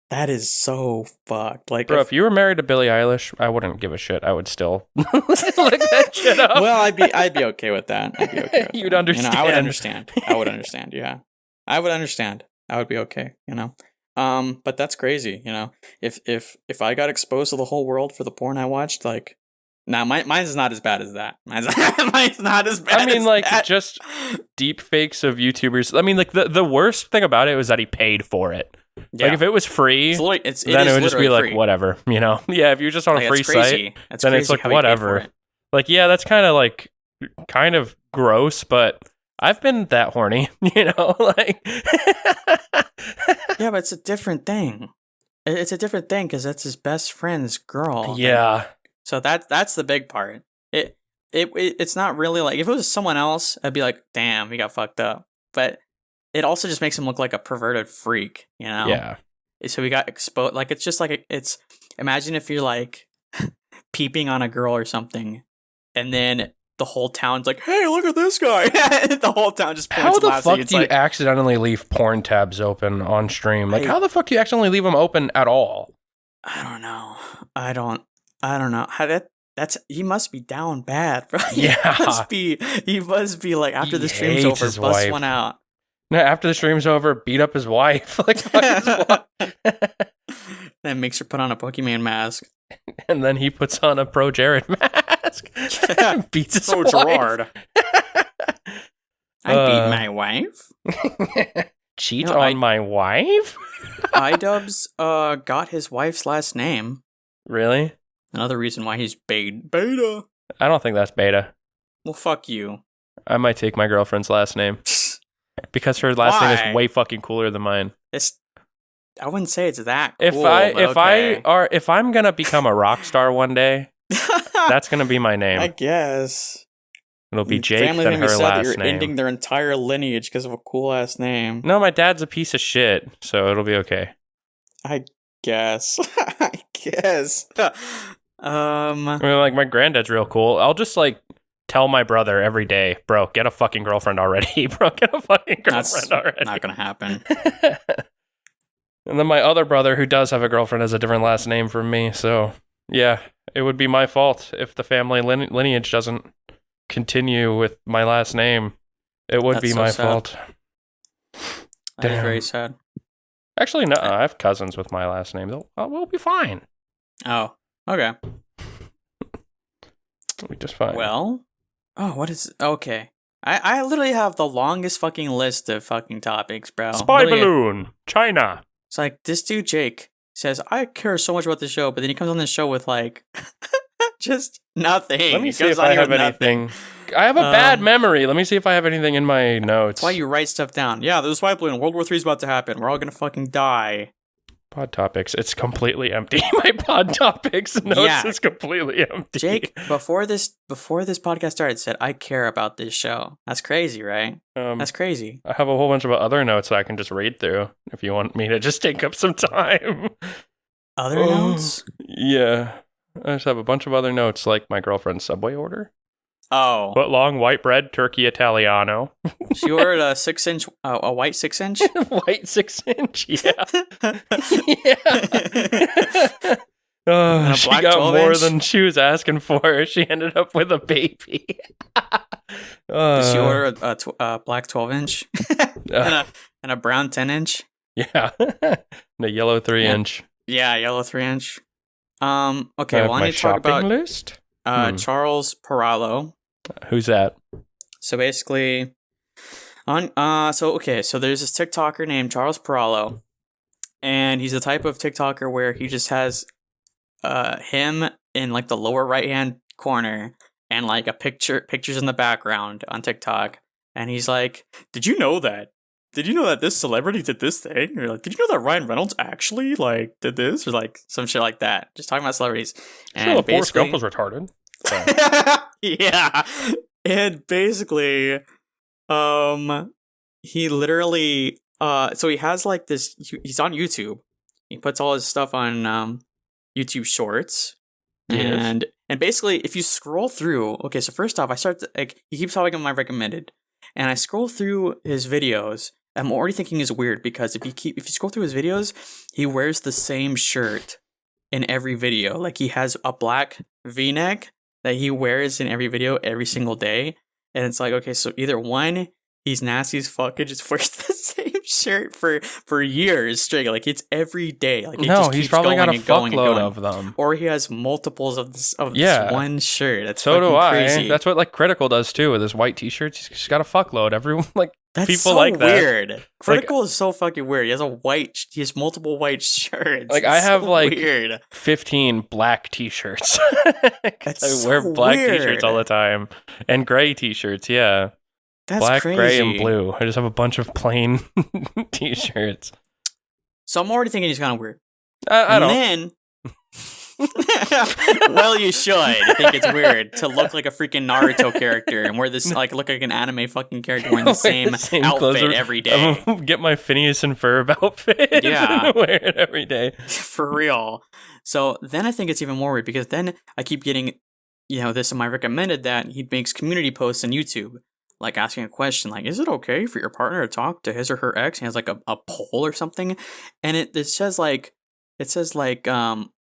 that is so fucked. Like, bro, if you were married to Billie Eilish, I wouldn't give a shit. I would still look that shit up. Well, I'd be okay with that. You'd understand. You know, I would understand. Yeah, I would understand. I would be okay. You know, but that's crazy. You know, if I got exposed to the whole world for the porn I watched, like, now mine's not as bad as that. Mine's not as bad. I mean, like, just deep fakes of YouTubers. I mean, like, the worst thing about it was that he paid for it. Yeah. Like, if it was free, then it would just be like, free. Whatever, you know? Yeah, if you're just on a free site, then it's like, whatever. Like, yeah, that's kind of gross, but I've been that horny, you know? Like, yeah, but it's a different thing. it's a different thing because that's his best friend's girl. Yeah. So that's the big part. It's not really like if it was someone else, I'd be like, damn, he got fucked up. But it also just makes him look like a perverted freak, you know? Yeah. So we got exposed. Like it's just like it's. Imagine if you're like peeping on a girl or something, and then the whole town's like, "Hey, look at this guy!" The whole town just points. How the laughing. fuck do you accidentally leave porn tabs open on stream? Like, how the fuck do you accidentally leave them open at all? I don't know. I don't know how that's. He must be down bad, bro. Yeah. He must be like after the stream's over, bust wife. one out. No, after the stream's over, beat up his wife. Like, fuck his wife. Then makes her put on a Pokemon mask. And then he puts on a Pro Jared mask. Beats his wife. Gerard. I beat my wife. Cheat on my wife? iDubbbz got his wife's last name. Really? Another reason why he's beta. I don't think that's beta. Well, fuck you. I might take my girlfriend's last name. Because her last name is way fucking cooler than mine. I wouldn't say it's that cool. If I'm gonna become a rock star one day, that's gonna be my name. I guess. It'll be Jake and her last you're name. Ending their entire lineage because of a cool ass name. No, my dad's a piece of shit, so it'll be okay. I guess. I mean, like my granddad's real cool. I'll just like tell my brother every day, bro, get a fucking girlfriend already. Bro, get a fucking girlfriend already. Not gonna happen. And then my other brother, who does have a girlfriend, has a different last name from me. So, yeah, it would be my fault if the family lineage doesn't continue with my last name. It would be my fault. That is very sad. Actually, no, I have cousins with my last name. We'll be fine. Oh, okay. We'll be just fine. Well, okay. I literally have the longest fucking list of fucking topics, bro. Spy balloon, China. It's like this dude Jake says, I care so much about the show, but then he comes on the show with like just nothing. Let me see if I have anything. I have a bad memory. Let me see if I have anything in my notes. That's why you write stuff down. Yeah, there's spy balloon. World War III is about to happen. We're all gonna fucking die. Pod topics. It's completely empty. My pod topics notes is completely empty. Jake, before this podcast started, said, I care about this show. That's crazy, right? That's crazy. I have a whole bunch of other notes that I can just read through if you want me to just take up some time. Other notes? Yeah. I just have a bunch of other notes, like my girlfriend's Subway order. Oh. Foot long white bread, turkey Italiano. She ordered a 6-inch, a white 6-inch? White 6-inch, yeah. She got more than she was asking for. She ended up with a baby. Did she order a black 12-inch? and a brown 10-inch? Yeah. And a yellow 3-inch. Yeah, yellow 3-inch. Okay, well, I need to talk about list? Charles Parallo. Who's that? So basically, so there's this TikToker named Charles Parallo, and he's the type of TikToker where he just has him in like the lower right hand corner and like pictures in the background on TikTok, and he's like, Did you know that this celebrity did this thing? Or like, did you know that Ryan Reynolds actually like did this? Or like some shit like that. Just talking about celebrities. And Forrest Gump was retarded. So. Yeah. And basically, he literally so he has like this, he's on YouTube. He puts all his stuff on YouTube Shorts. Yes. And basically if you scroll through, okay, so first off, I start to, like, he keeps talking about my recommended. And I scroll through his videos. I'm already thinking it's weird because if you scroll through his videos, he wears the same shirt in every video. Like he has a black V-neck that he wears in every video every single day. And it's like, okay, so either one, he's nasty as fuck and just wears the same shirt for years straight. Like it's every day. Like he's probably got a fuckload of them. Or he has multiples of this one shirt. That's so do I. Crazy. That's what like Critical does too with his white t-shirts. He's got a fuckload. Everyone like that's people so like that. Weird. Critical is so fucking weird. He has multiple white shirts. Like I have like weird. 15 black t-shirts. That's I wear black weird. t-shirts all the time and gray t-shirts. Yeah. That's black, crazy. gray, and blue. I just have a bunch of plain t-shirts. So I'm already thinking he's kind of weird. I don't. Then, well, you should. I think it's weird to look like a freaking Naruto character and wear this, like, look like an anime fucking character wearing the same outfit every day. I'm gonna get my Phineas and Ferb outfit. Yeah. Wear it every day. For real. So then I think it's even more weird because then I keep getting, this in my recommended that he makes community posts on YouTube, like asking a question, like, is it okay for your partner to talk to his or her ex? He has like a poll or something. And it says like,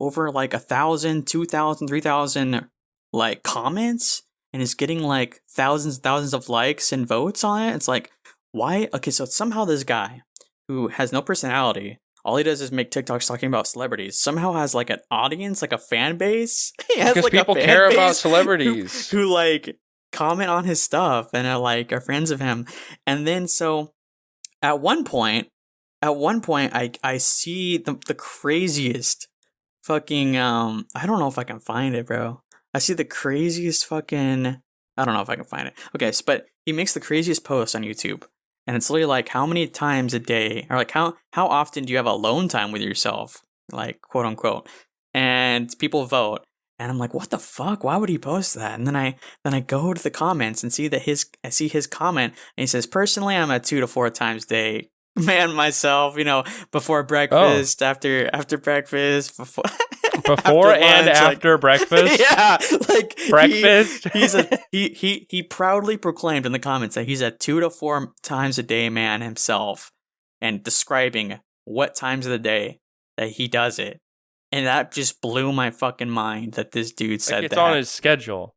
over like 1,000, 2,000, 3,000 like comments, and it's getting like thousands of likes and votes on it. It's like, why? Okay, so somehow this guy who has no personality, all he does is make TikToks talking about celebrities, somehow has like an audience, like a fan base. He has because like people a fan care base about celebrities who like comment on his stuff and are friends of him. And then so at one point I see the craziest fucking I don't know if I can find it, bro. I see the craziest fucking, I don't know if I can find it. Okay, but he makes the craziest post on YouTube. And it's literally like, how many times a day, or like how often do you have alone time with yourself, like, quote unquote. And people vote. And I'm like, what the fuck? Why would he post that? And then I go to the comments and see I see his comment, and he says, personally, I'm at 2 to 4 times a day. Man, myself, before breakfast, after breakfast, before before after and lunch, after breakfast. Yeah, like breakfast. He proudly proclaimed in the comments that he's at 2 to 4 times a day man himself, and describing what times of the day that he does it. And that just blew my fucking mind that this dude said it's that. on his schedule.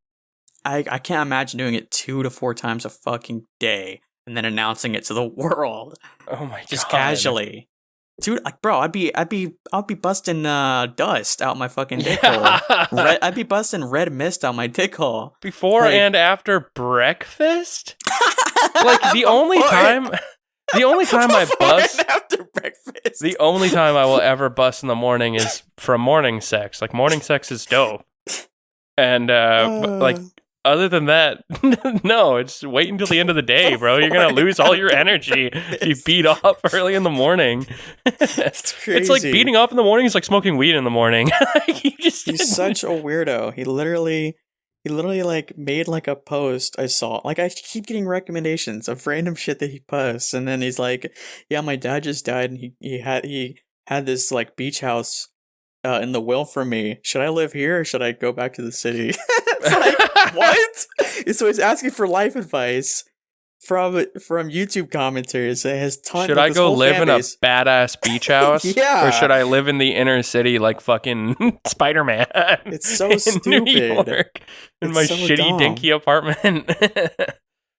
I can't imagine doing it 2 to 4 times a fucking day and then announcing it to the world. Oh my god. Just casually. Dude, like, bro, I'd be busting dust out my fucking dick hole. I'd be busting red mist out my dick hole. Before and after breakfast? Like the only time I bust after breakfast. The only time I will ever bust in the morning is from morning sex. Like morning sex is dope. And like other than that, no, it's wait until the end of the day, bro. You're going to lose all your energy if you beat off early in the morning. It's crazy. It's like beating off in the morning is like smoking weed in the morning. He's such a weirdo. He literally like made like a post I saw. Like I keep getting recommendations of random shit that he posts, and then he's like, yeah, my dad just died and he had this like beach house in the will for me. Should I live here or should I go back to the city? It's like, what? So he's asking for life advice from YouTube commenters. It has tons. Should I go live in a badass beach house? Yeah. Or should I live in the inner city like fucking Spider-Man? It's so in stupid. New York, in my so shitty dumb. dinky apartment.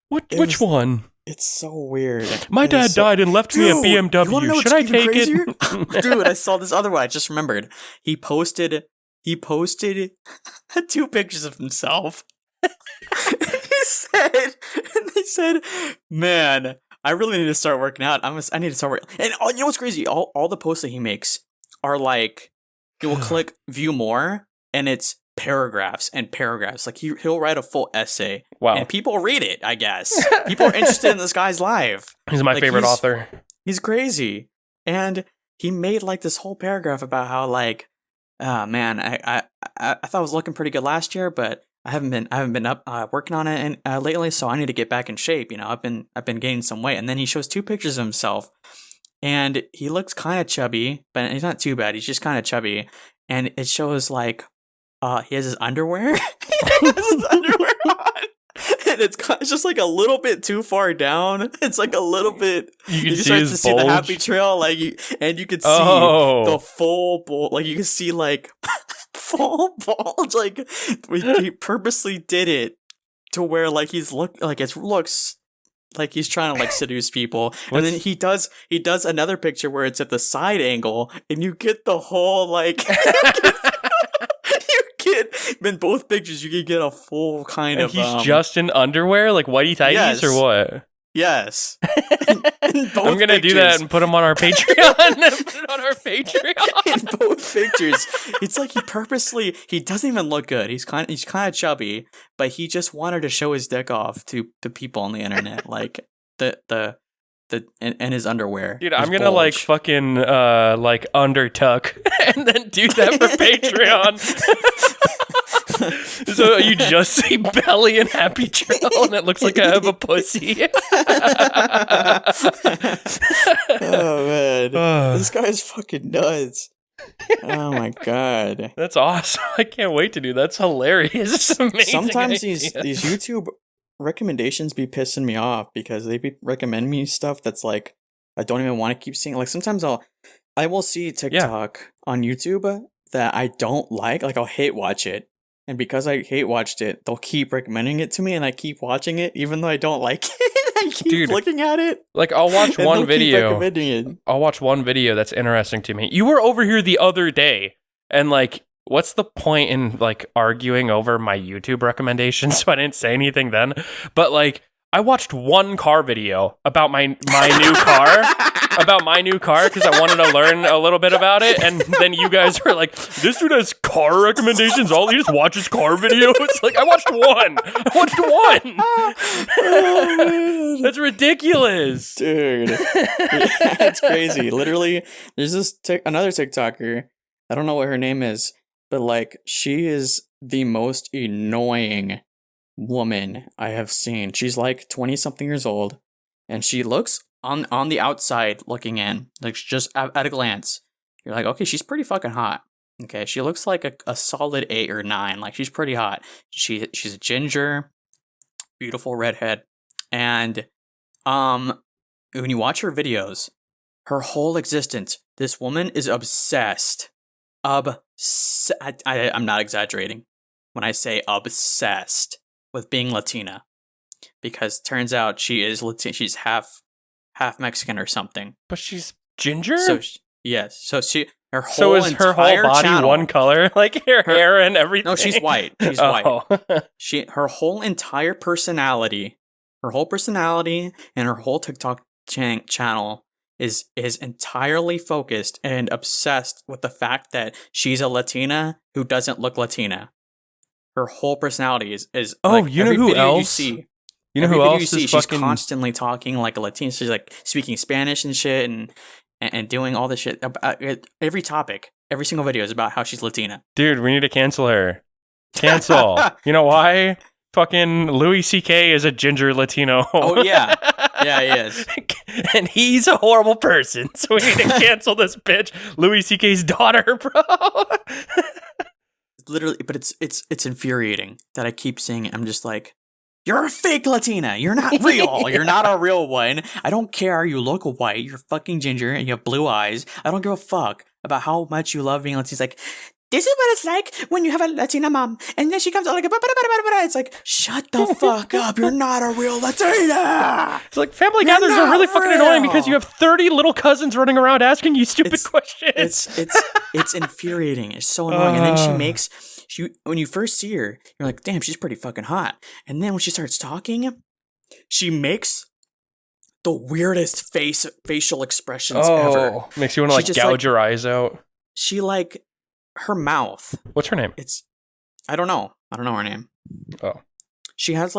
Which one? It's so weird. My dad died and left me a BMW. Should I take it? Dude, I saw this other one. I just remembered. He posted 2 pictures of himself. He said, man, I really need to start working out. I need to start working. And you know what's crazy? All the posts that he makes are like, you will click view more, and it's paragraphs and paragraphs. Like he'll write a full essay. Wow. And people read it, I guess. People are interested in this guy's life. He's my favorite author. He's crazy. And he made like this whole paragraph about how like, man, I thought I was looking pretty good last year, but I haven't been up working on it lately, so I need to get back in shape. I've been gaining some weight. And then he shows 2 pictures of himself, and he looks kind of chubby, but he's not too bad. He's just kind of chubby, and it shows like he has his underwear. He has his underwear on. And it's just like a little bit too far down. It's like a little bit. You start to see the happy trail, like you could see the full bulge. Like you can see like full bulge. Like he purposely did it to where like it looks like he's trying to like seduce people. And then he does another picture where it's at the side angle, and you get the whole like. In both pictures, you can get a full kind of. He's just in underwear, like whitey tighties, or what? Yes. I'm gonna do that and put him on our Patreon. In both pictures, it's like he doesn't even look good. He's kind of chubby, but he just wanted to show his dick off to people on the internet, like the in his underwear. Dude, I'm gonna like fucking like undertuck and then do that for Patreon. So you just see belly and happy trail, and it looks like I have a pussy. Oh man, this guy's fucking nuts. Oh my god, that's awesome! I can't wait to do that. That's hilarious. It's amazing. Sometimes these YouTube recommendations be pissing me off because they recommend me stuff that's like I don't even want to keep seeing. Like sometimes I will see TikTok on YouTube that I don't like I'll hate watch it. And because I hate watched it, they'll keep recommending it to me, and I keep watching it, even though I don't like it. I keep looking at it. Like, I'll watch one video. I'll watch one video that's interesting to me. You were over here the other day, and like, what's the point in like arguing over my YouTube recommendations? So I didn't say anything then. But like, I watched one car video about my new car. About my new car because I wanted to learn a little bit about it, and then you guys were like, "This dude has car recommendations. All he just watches car videos." Like I watched one. Oh, that's ridiculous, dude. It's crazy. Literally, there's this another TikToker. I don't know what her name is, but like she is the most annoying woman I have seen. She's like 20-something years old, and she looks. On the outside looking in, like just at a glance, you're like, okay, she's pretty fucking hot. Okay, she looks like a solid 8 or 9. Like she's pretty hot. She's a ginger, beautiful redhead, and when you watch her videos, her whole existence, this woman is obsessed. I'm not exaggerating when I say obsessed with being Latina, because turns out she is Latina. She's half Mexican or something. But she's ginger? So yes. So her whole So is her whole body channel, one color? Like her hair and everything? No, she's white. She's white. Her whole entire personality, and her whole TikTok channel is entirely focused and obsessed with the fact that she's a Latina who doesn't look Latina. Her whole personality is like, you know who else? You see, you know who else is she's constantly talking like a Latina. She's like speaking Spanish and shit, and doing all this shit about every topic. Every single video is about how she's Latina. Dude, we need to cancel her. Cancel. You know why? Fucking Louis C.K. is a ginger Latino. Oh yeah, yeah, he is, and he's a horrible person. So we need to cancel this bitch, Louis C.K.'s daughter, bro. Literally, but it's infuriating that I keep seeing it. I'm just like, you're a fake Latina. You're not real. You're not a real one. I don't care. You look white. You're fucking ginger and you have blue eyes. I don't give a fuck about how much you love being Latina. It's like, this is what it's like when you have a Latina mom. And then she comes out like, it's like, shut the fuck up. You're not a real Latina. It's like Family Gatherers are really fucking annoying because you have 30 little cousins running around asking you stupid questions. It's infuriating. It's so annoying. And then she makes... when you first see her, you're like, damn, she's pretty fucking hot. And then when she starts talking, she makes the weirdest facial expressions ever. Makes you want to like gouge your eyes out. She like her mouth. What's her name? I don't know her name. Oh. She does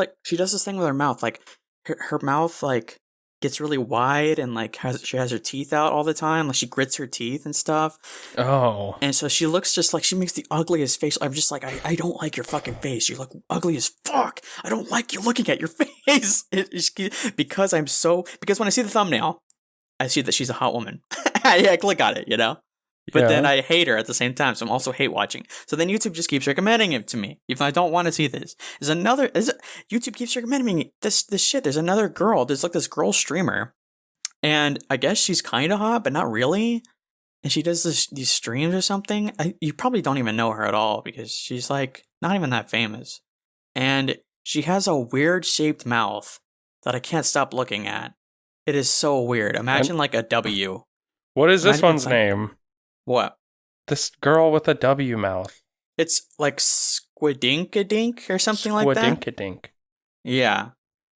this thing with her mouth. Like her mouth like gets really wide and like she has her teeth out all the time. Like she grits her teeth and stuff. Oh. And so she looks just like she makes the ugliest face. I'm just like, I don't like your fucking face. You look ugly as fuck. I don't like you looking at your face. Because when I see the thumbnail, I see that she's a hot woman. I click on it, you know? But then I hate her at the same time, so I'm also hate watching. So then YouTube just keeps recommending it to me, even if I don't want to see this. YouTube keeps recommending me this shit. There's another girl. There's like this girl streamer, and I guess she's kind of hot, but not really. And she does these streams or something. You probably don't even know her at all because she's like not even that famous. And she has a weird shaped mouth that I can't stop looking at. It is so weird. Imagine like a W. What is this one's name? What? This girl with a W mouth. It's like Squidinkadink or something like that. Squidinkadink. Yeah.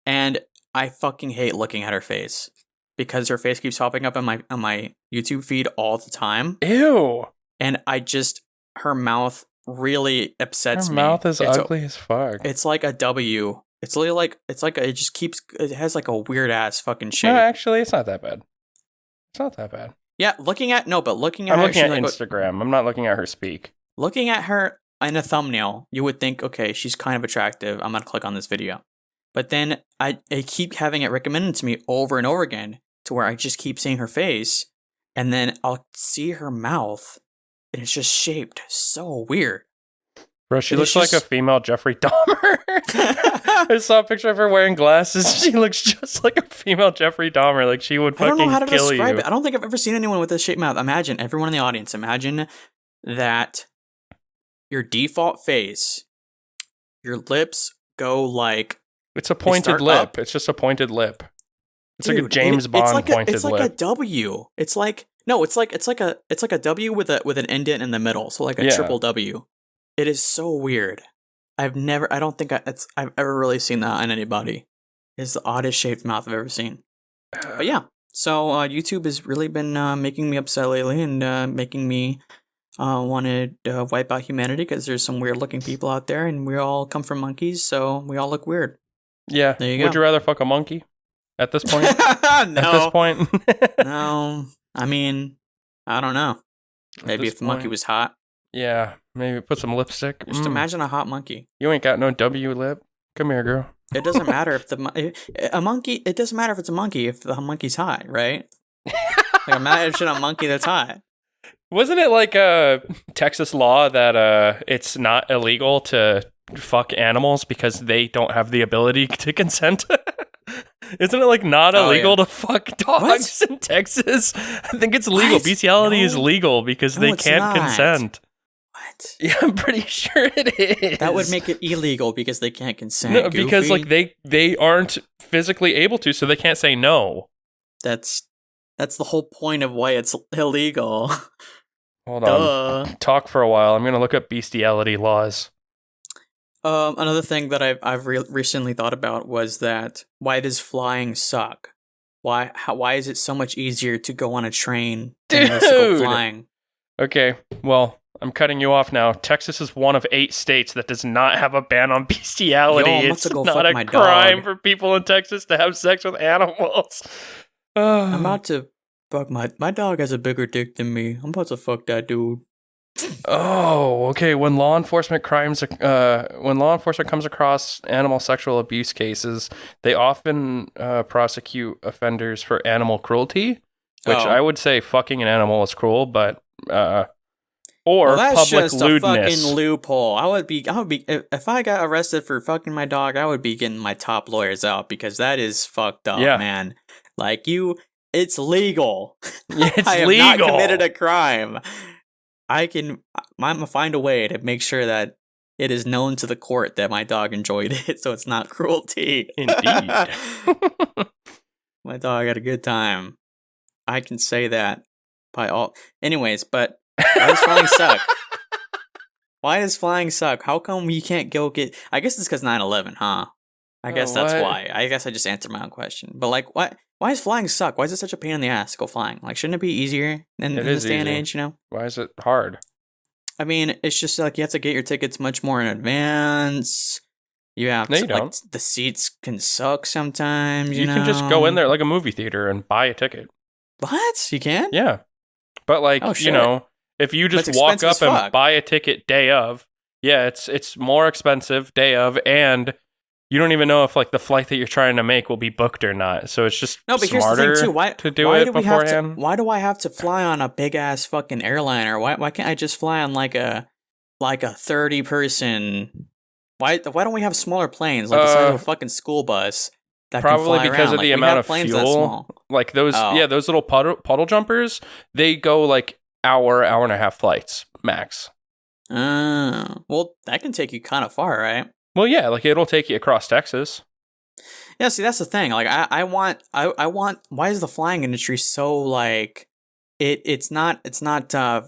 And I fucking hate looking at her face because her face keeps popping up on my YouTube feed all the time. Ew. And her mouth really upsets me. Her mouth is ugly as fuck. It's like a W It's literally like it just keeps. It has like a weird ass fucking shape. No, actually, it's not that bad. It's not that bad. Yeah, looking at I'm looking at Instagram. I'm not looking at her speak. Looking at her in a thumbnail, you would think, okay, she's kind of attractive. I'm gonna click on this video, but then I keep having it recommended to me over and over again, to where I just keep seeing her face, and then I'll see her mouth, and it's just shaped so weird. Bro, she looks like a female Jeffrey Dahmer. I saw a picture of her wearing glasses. She looks just like a female Jeffrey Dahmer. Like, she would fucking kill you. I don't know how to describe it. I don't think I've ever seen anyone with a shaped mouth. Imagine, everyone in the audience, imagine that your default face, your lips go like... It's a pointed lip. Up. It's just a pointed lip. It's like a James Bond pointed lip. It's like a W. It's like... No, it's like a W with an indent in the middle. So like a triple W. It is so weird. I don't think I've ever really seen that on anybody. It's the oddest shaped mouth I've ever seen. But yeah, so YouTube has really been making me upset lately, and making me want to wipe out humanity, because there's some weird looking people out there, and we all come from monkeys, so we all look weird. Yeah. There you go. Would you rather fuck a monkey at this point? No. At this point? No. I mean, I don't know. Maybe if the monkey was hot. Yeah, maybe put some lipstick. Just imagine a hot monkey. You ain't got no W lip. Come here, girl. It doesn't matter if a monkey. It doesn't matter if it's a monkey if the monkey's hot, right? Like, imagine a monkey that's hot. Wasn't it like a Texas law that it's not illegal to fuck animals because they don't have the ability to consent? Isn't it like not illegal to fuck dogs in Texas? I think it's legal. Bestiality is legal because they can't consent. What? Yeah, I'm pretty sure it is. That would make it illegal because they can't consent. No, because like they aren't physically able to, so they can't say no. That's the whole point of why it's illegal. Hold on. Talk for a while. I'm gonna look up bestiality laws. Another thing that I've recently thought about was that, why does flying suck? Why is it so much easier to go on a train than to go flying? Okay, well, I'm cutting you off now. Texas is one of 8 states that does not have a ban on bestiality. It's not a crime for people in Texas to have sex with animals. I'm about to fuck my dog has a bigger dick than me. I'm about to fuck that dude. Oh, okay. When law enforcement comes across animal sexual abuse cases, they often prosecute offenders for animal cruelty, which I would say fucking an animal is cruel, but that's public just lewdness. A fucking loophole. I would be if I got arrested for fucking my dog, I would be getting my top lawyers out, because that is fucked up, man. Like, it's legal. It's I have legal. not committed a crime. I'm gonna find a way to make sure that it is known to the court that my dog enjoyed it, so it's not cruelty. Indeed. My dog had a good time. I can say that by all. Anyways, but why does flying suck? Why does flying suck? How come you can't go get... I guess it's because 9/11, huh? I guess that's why. I guess I just answered my own question. But like, why does flying suck? Why is it such a pain in the ass to go flying? Like, shouldn't it be easier in this day and age, you know? Why is it hard? I mean, it's just like you have to get your tickets much more in advance. You have to, like, the seats can suck sometimes, you know? You can just go in there like a movie theater and buy a ticket. What? You can? Yeah. But like, you know, if you just walk up and buy a ticket day of, it's more expensive day of, and you don't even know if like the flight that you're trying to make will be booked or not. So it's just smarter here's the thing too. to do it beforehand. Why do I have to fly on a big ass fucking airliner? Why can't I just fly on like a 30-person? Why don't we have smaller planes, like the size of a fucking school bus? That probably can fly because around? of the amount of fuel. Like those, those little puddle jumpers. They go like hour and a half flights max. Well, that can take you kind of far, right? Well, yeah, like it'll take you across Texas. Yeah, see, that's the thing. Like, I want. Why is the flying industry so like? It's not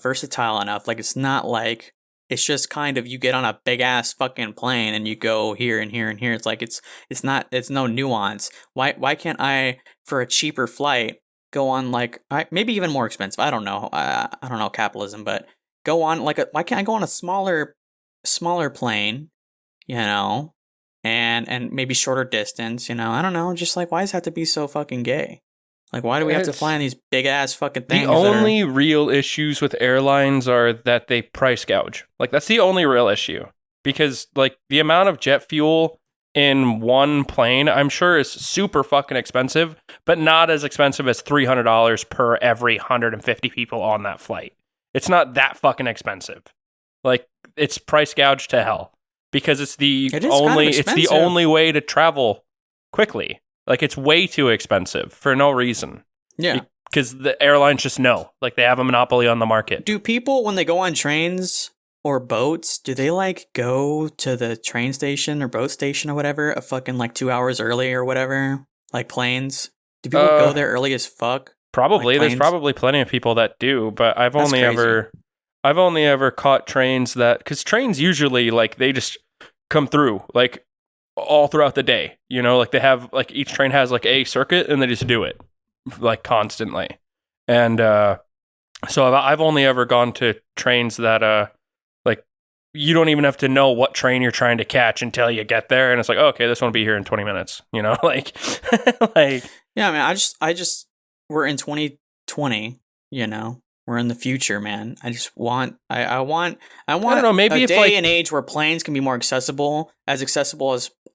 versatile enough. Like, it's not like. It's just kind of, you get on a big ass fucking plane and you go here and here and here. It's like it's no nuance. Why can't I, for a cheaper flight, go on like maybe even more expensive? I don't know. I don't know capitalism, but go on like why can't I go on a smaller plane? You know, and maybe shorter distance, I don't know, just like, why does it have to be so fucking gay? Like, why do we have to fly in these big ass fucking things? The only real issues with airlines are that they price gouge. Like, that's the only real issue. Because, like, the amount of jet fuel in one plane, I'm sure is super fucking expensive, but not as expensive as $300 per every 150 people on that flight. It's not that fucking expensive. Like, it's price gouge to hell. Because it's the only way to travel quickly. Like, it's way too expensive for no reason. Yeah. Because the airlines just know. Like, they have a monopoly on the market. Do people, when they go on trains or boats, do they, like, go to the train station or boat station or whatever a fucking, like, 2 hours early or whatever? Like, planes? Do people go there early as fuck? Probably. Like there's probably plenty of people that do, but I've only ever caught trains that... Because trains usually, like, they just come through, like, all throughout the day, like they have, like, each train has like a circuit and they just do it like constantly. And so I've only ever gone to trains that like you don't even have to know what train you're trying to catch until you get there, and it's like, oh, okay, this one will be here in 20 minutes, like like yeah, man, I just we're in 2020, we're in the future, man. I just want I want I don't know, maybe a if day and age where planes can be more accessible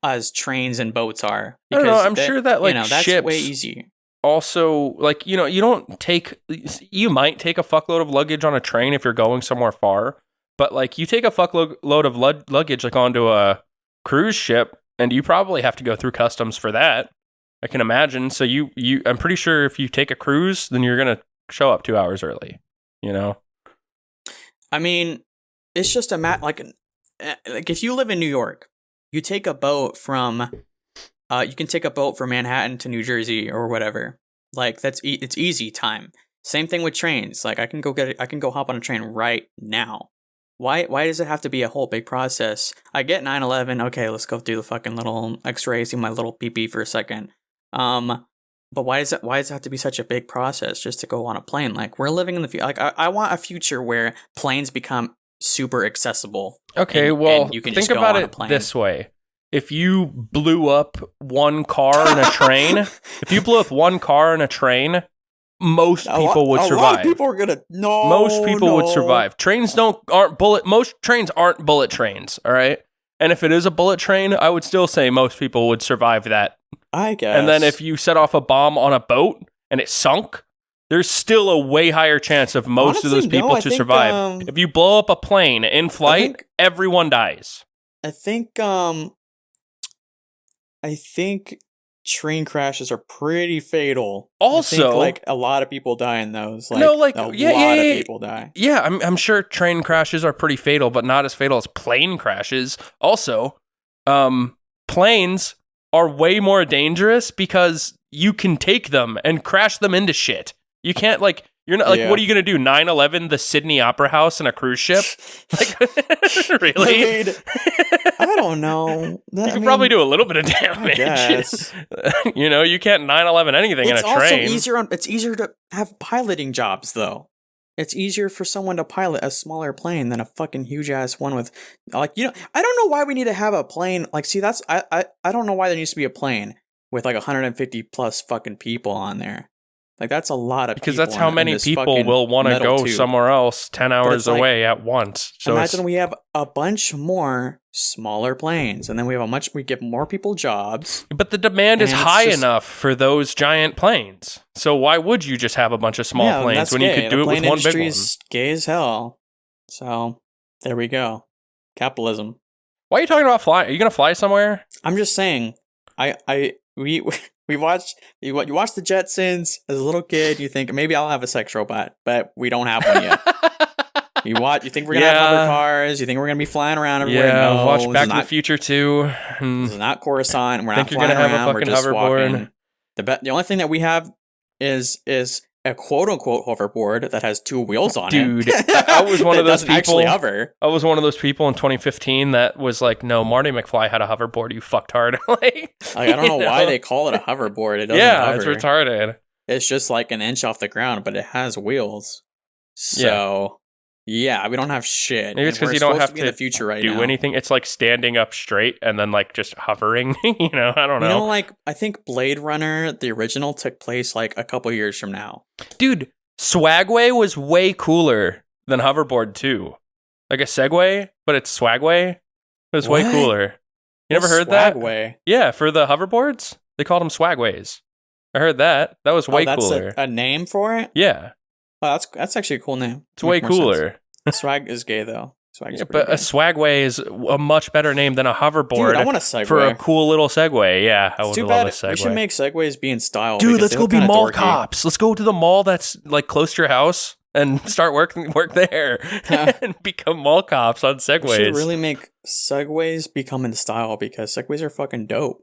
as trains and boats are. Because I don't know, I'm sure that, like, that's ships way easy. Also, like, you might take a fuckload of luggage on a train if you're going somewhere far, but, like, you take a fuckload of luggage, like, onto a cruise ship, and you probably have to go through customs for that, I can imagine. So I'm pretty sure if you take a cruise, then you're gonna show up 2 hours early, I mean, it's just like if you live in New York, you take a boat from you can take a boat from Manhattan to New Jersey or whatever. Like, it's easy time. Same thing with trains. Like, I can go hop on a train right now. Why does it have to be a whole big process? I get 9/11. Okay, let's go do the fucking little X-ray, see my little pee for a second. But why does it have to be such a big process just to go on a plane? Like, we're living in the future. Like, I want a future where planes become super accessible. Okay, and you can think about it this way. If you blew up one car in a train, most people would survive. A lot of people are gonna Most people would survive. Most trains aren't bullet trains, all right? And if it is a bullet train, I would still say most people would survive that. I guess. And then if you set off a bomb on a boat and it sunk, there's still a way higher chance of most of those people to survive. If you blow up a plane in flight, everyone dies. I think train crashes are pretty fatal. Also, I think, like, a lot of people die in those. Like, a lot of people die. Yeah, I'm sure train crashes are pretty fatal, but not as fatal as plane crashes. Also, planes are way more dangerous because you can take them and crash them into shit. You can't, like, you're not, like, what are you going to do? 9/11 the Sydney Opera House in a cruise ship? Like, really? I mean, I don't know. You can probably do a little bit of damage. Yes. You can't 9/11 anything in a train. It's easier to have piloting jobs, though. It's easier for someone to pilot a smaller plane than a fucking huge ass one with, like, I don't know why we need to have a plane. Like, see, I don't know why there needs to be a plane with like 150 plus fucking people on there. Like, that's a lot of people. Because that's how many people will want to go somewhere else 10 hours away at once. So imagine we have a bunch more smaller planes, and then we give more people jobs. But the demand is high enough for those giant planes. So why would you just have a bunch of small planes when you could do it with one big one? Is gay as hell. So there we go. Capitalism. Why are you talking about flying? Are you going to fly somewhere? I'm just saying. We watched you watch the Jetsons as a little kid. You think maybe I'll have a sex robot, but we don't have one yet. You think we're gonna have hover cars? You think we're gonna be flying around everywhere? Yeah, no, watch Back to the Future 2. This is not Coruscant. We're not flying around. Have a fucking hoverboard. The only thing that we have is a quote unquote hoverboard that has two wheels on it. Dude, I was one of those people. Actually hover. I was one of those people in 2015 that was like, "No, Marty McFly had a hoverboard. You fucked hard." Like, I don't know why they call it a hoverboard. It doesn't hover. It's retarded. It's just like an inch off the ground, but it has wheels. So Yeah, we don't have shit. Maybe it's because you don't have to in the future right do now. anything. It's like standing up straight and then like just hovering. I don't know. You know, like I think Blade Runner, the original, took place like a couple years from now. Dude, Swagway was way cooler than Hoverboard 2. Like a Segway, but it's Swagway. It was way cooler. You never heard that? Swagway? Yeah, for the hoverboards, they called them Swagways. I heard that. That was way cooler. A name for it? Yeah. Oh, that's actually a cool name. It's way cooler. Swag is gay though. Swag is but gay. A Swagway is a much better name than a hoverboard. Dude, I want a Segway for a cool little Segway. Yeah, I would love a Segway. We should make Segways be in style. Dude, let's go be mall cops. Let's go to the mall that's like close to your house and start work there and become mall cops on Segways. We should really make Segways become in style because Segways are fucking dope.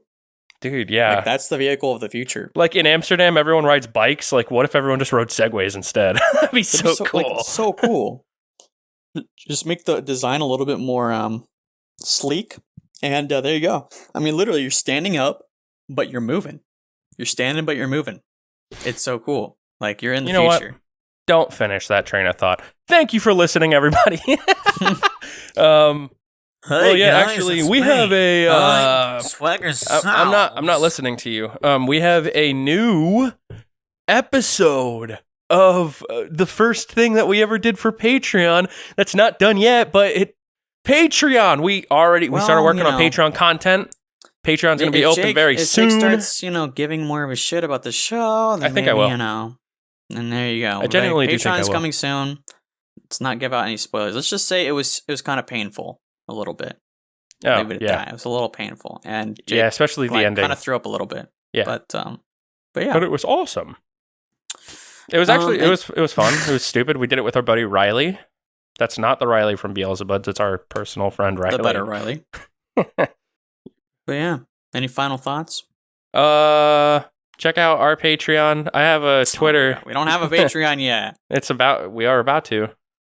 Dude, yeah. Like, that's the vehicle of the future. Like in Amsterdam, everyone rides bikes. Like, what if everyone just rode Segways instead? That'd be so cool. Like, so cool. Just make the design a little bit more sleek. And there you go. I mean, literally, you're standing up, but you're moving. You're standing, but you're moving. It's so cool. Like, you're in the future. What? Don't finish that train of thought. Thank you for listening, everybody. Well, yeah, guys, actually, we have a Swagger I'm not listening to you. We have a new episode of the first thing that we ever did for Patreon. That's not done yet, but Patreon. We started working on Patreon content. Patreon's going to be open very soon. If Jake starts, giving more of a shit about the show, then I think I will. And there you go. I genuinely do think I will. Patreon's coming soon. Let's not give out any spoilers. Let's just say it was kind of painful. A little bit. Oh, Leave it at that. It was a little painful, and Jake, especially the ending. Kind of threw up a little bit. Yeah, but yeah. But it was awesome. It was actually it was fun. It was stupid. We did it with our buddy Riley. That's not the Riley from Beelzebuds. It's our personal friend Riley. The better Riley. But yeah, any final thoughts? Check out our Patreon. I have a Twitter. We don't have a Patreon yet. We are about to.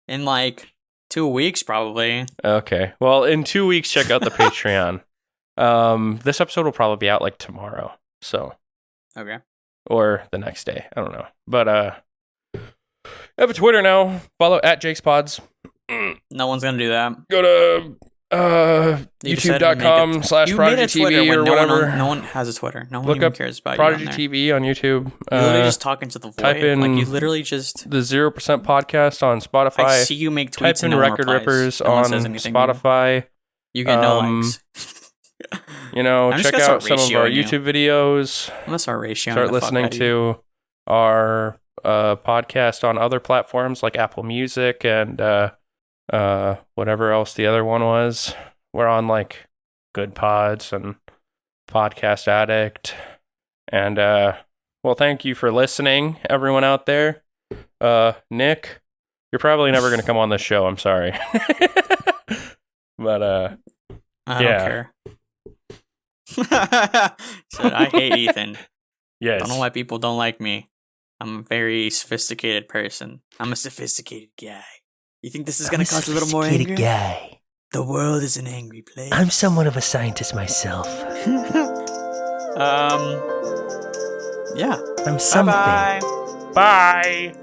In like 2 weeks, probably. Okay. Well, in 2 weeks, check out the Patreon. This episode will probably be out like tomorrow. So. Okay. Or the next day. I don't know. But I have a Twitter now. Follow @JakesPods. No one's gonna do that. Go to youtube.com/ProdigyTV or whatever. No one has a Twitter. No one even cares about Prodigy you on TV on YouTube. You're literally just talking to the void. Type in like you literally just the 0% podcast on Spotify. I see you make tweets. Type in Record Rippers on Spotify. You get no likes. Check out some of our YouTube videos. I'm gonna start ratioing. Start listening to our podcast on other platforms like Apple Music and whatever else the other one was. We're on like Good Pods and Podcast Addict. And well, thank you for listening, everyone out there. Nick, you're probably never going to come on this show. I'm sorry. But I don't care. Said I hate Ethan. Yes. I don't know why people don't like me. I'm a very sophisticated person. I'm a sophisticated guy. You think this is going to cause a little more anger? Guy. The world is an angry place. I'm somewhat of a scientist myself. Yeah. I'm something. Bye-bye. Bye.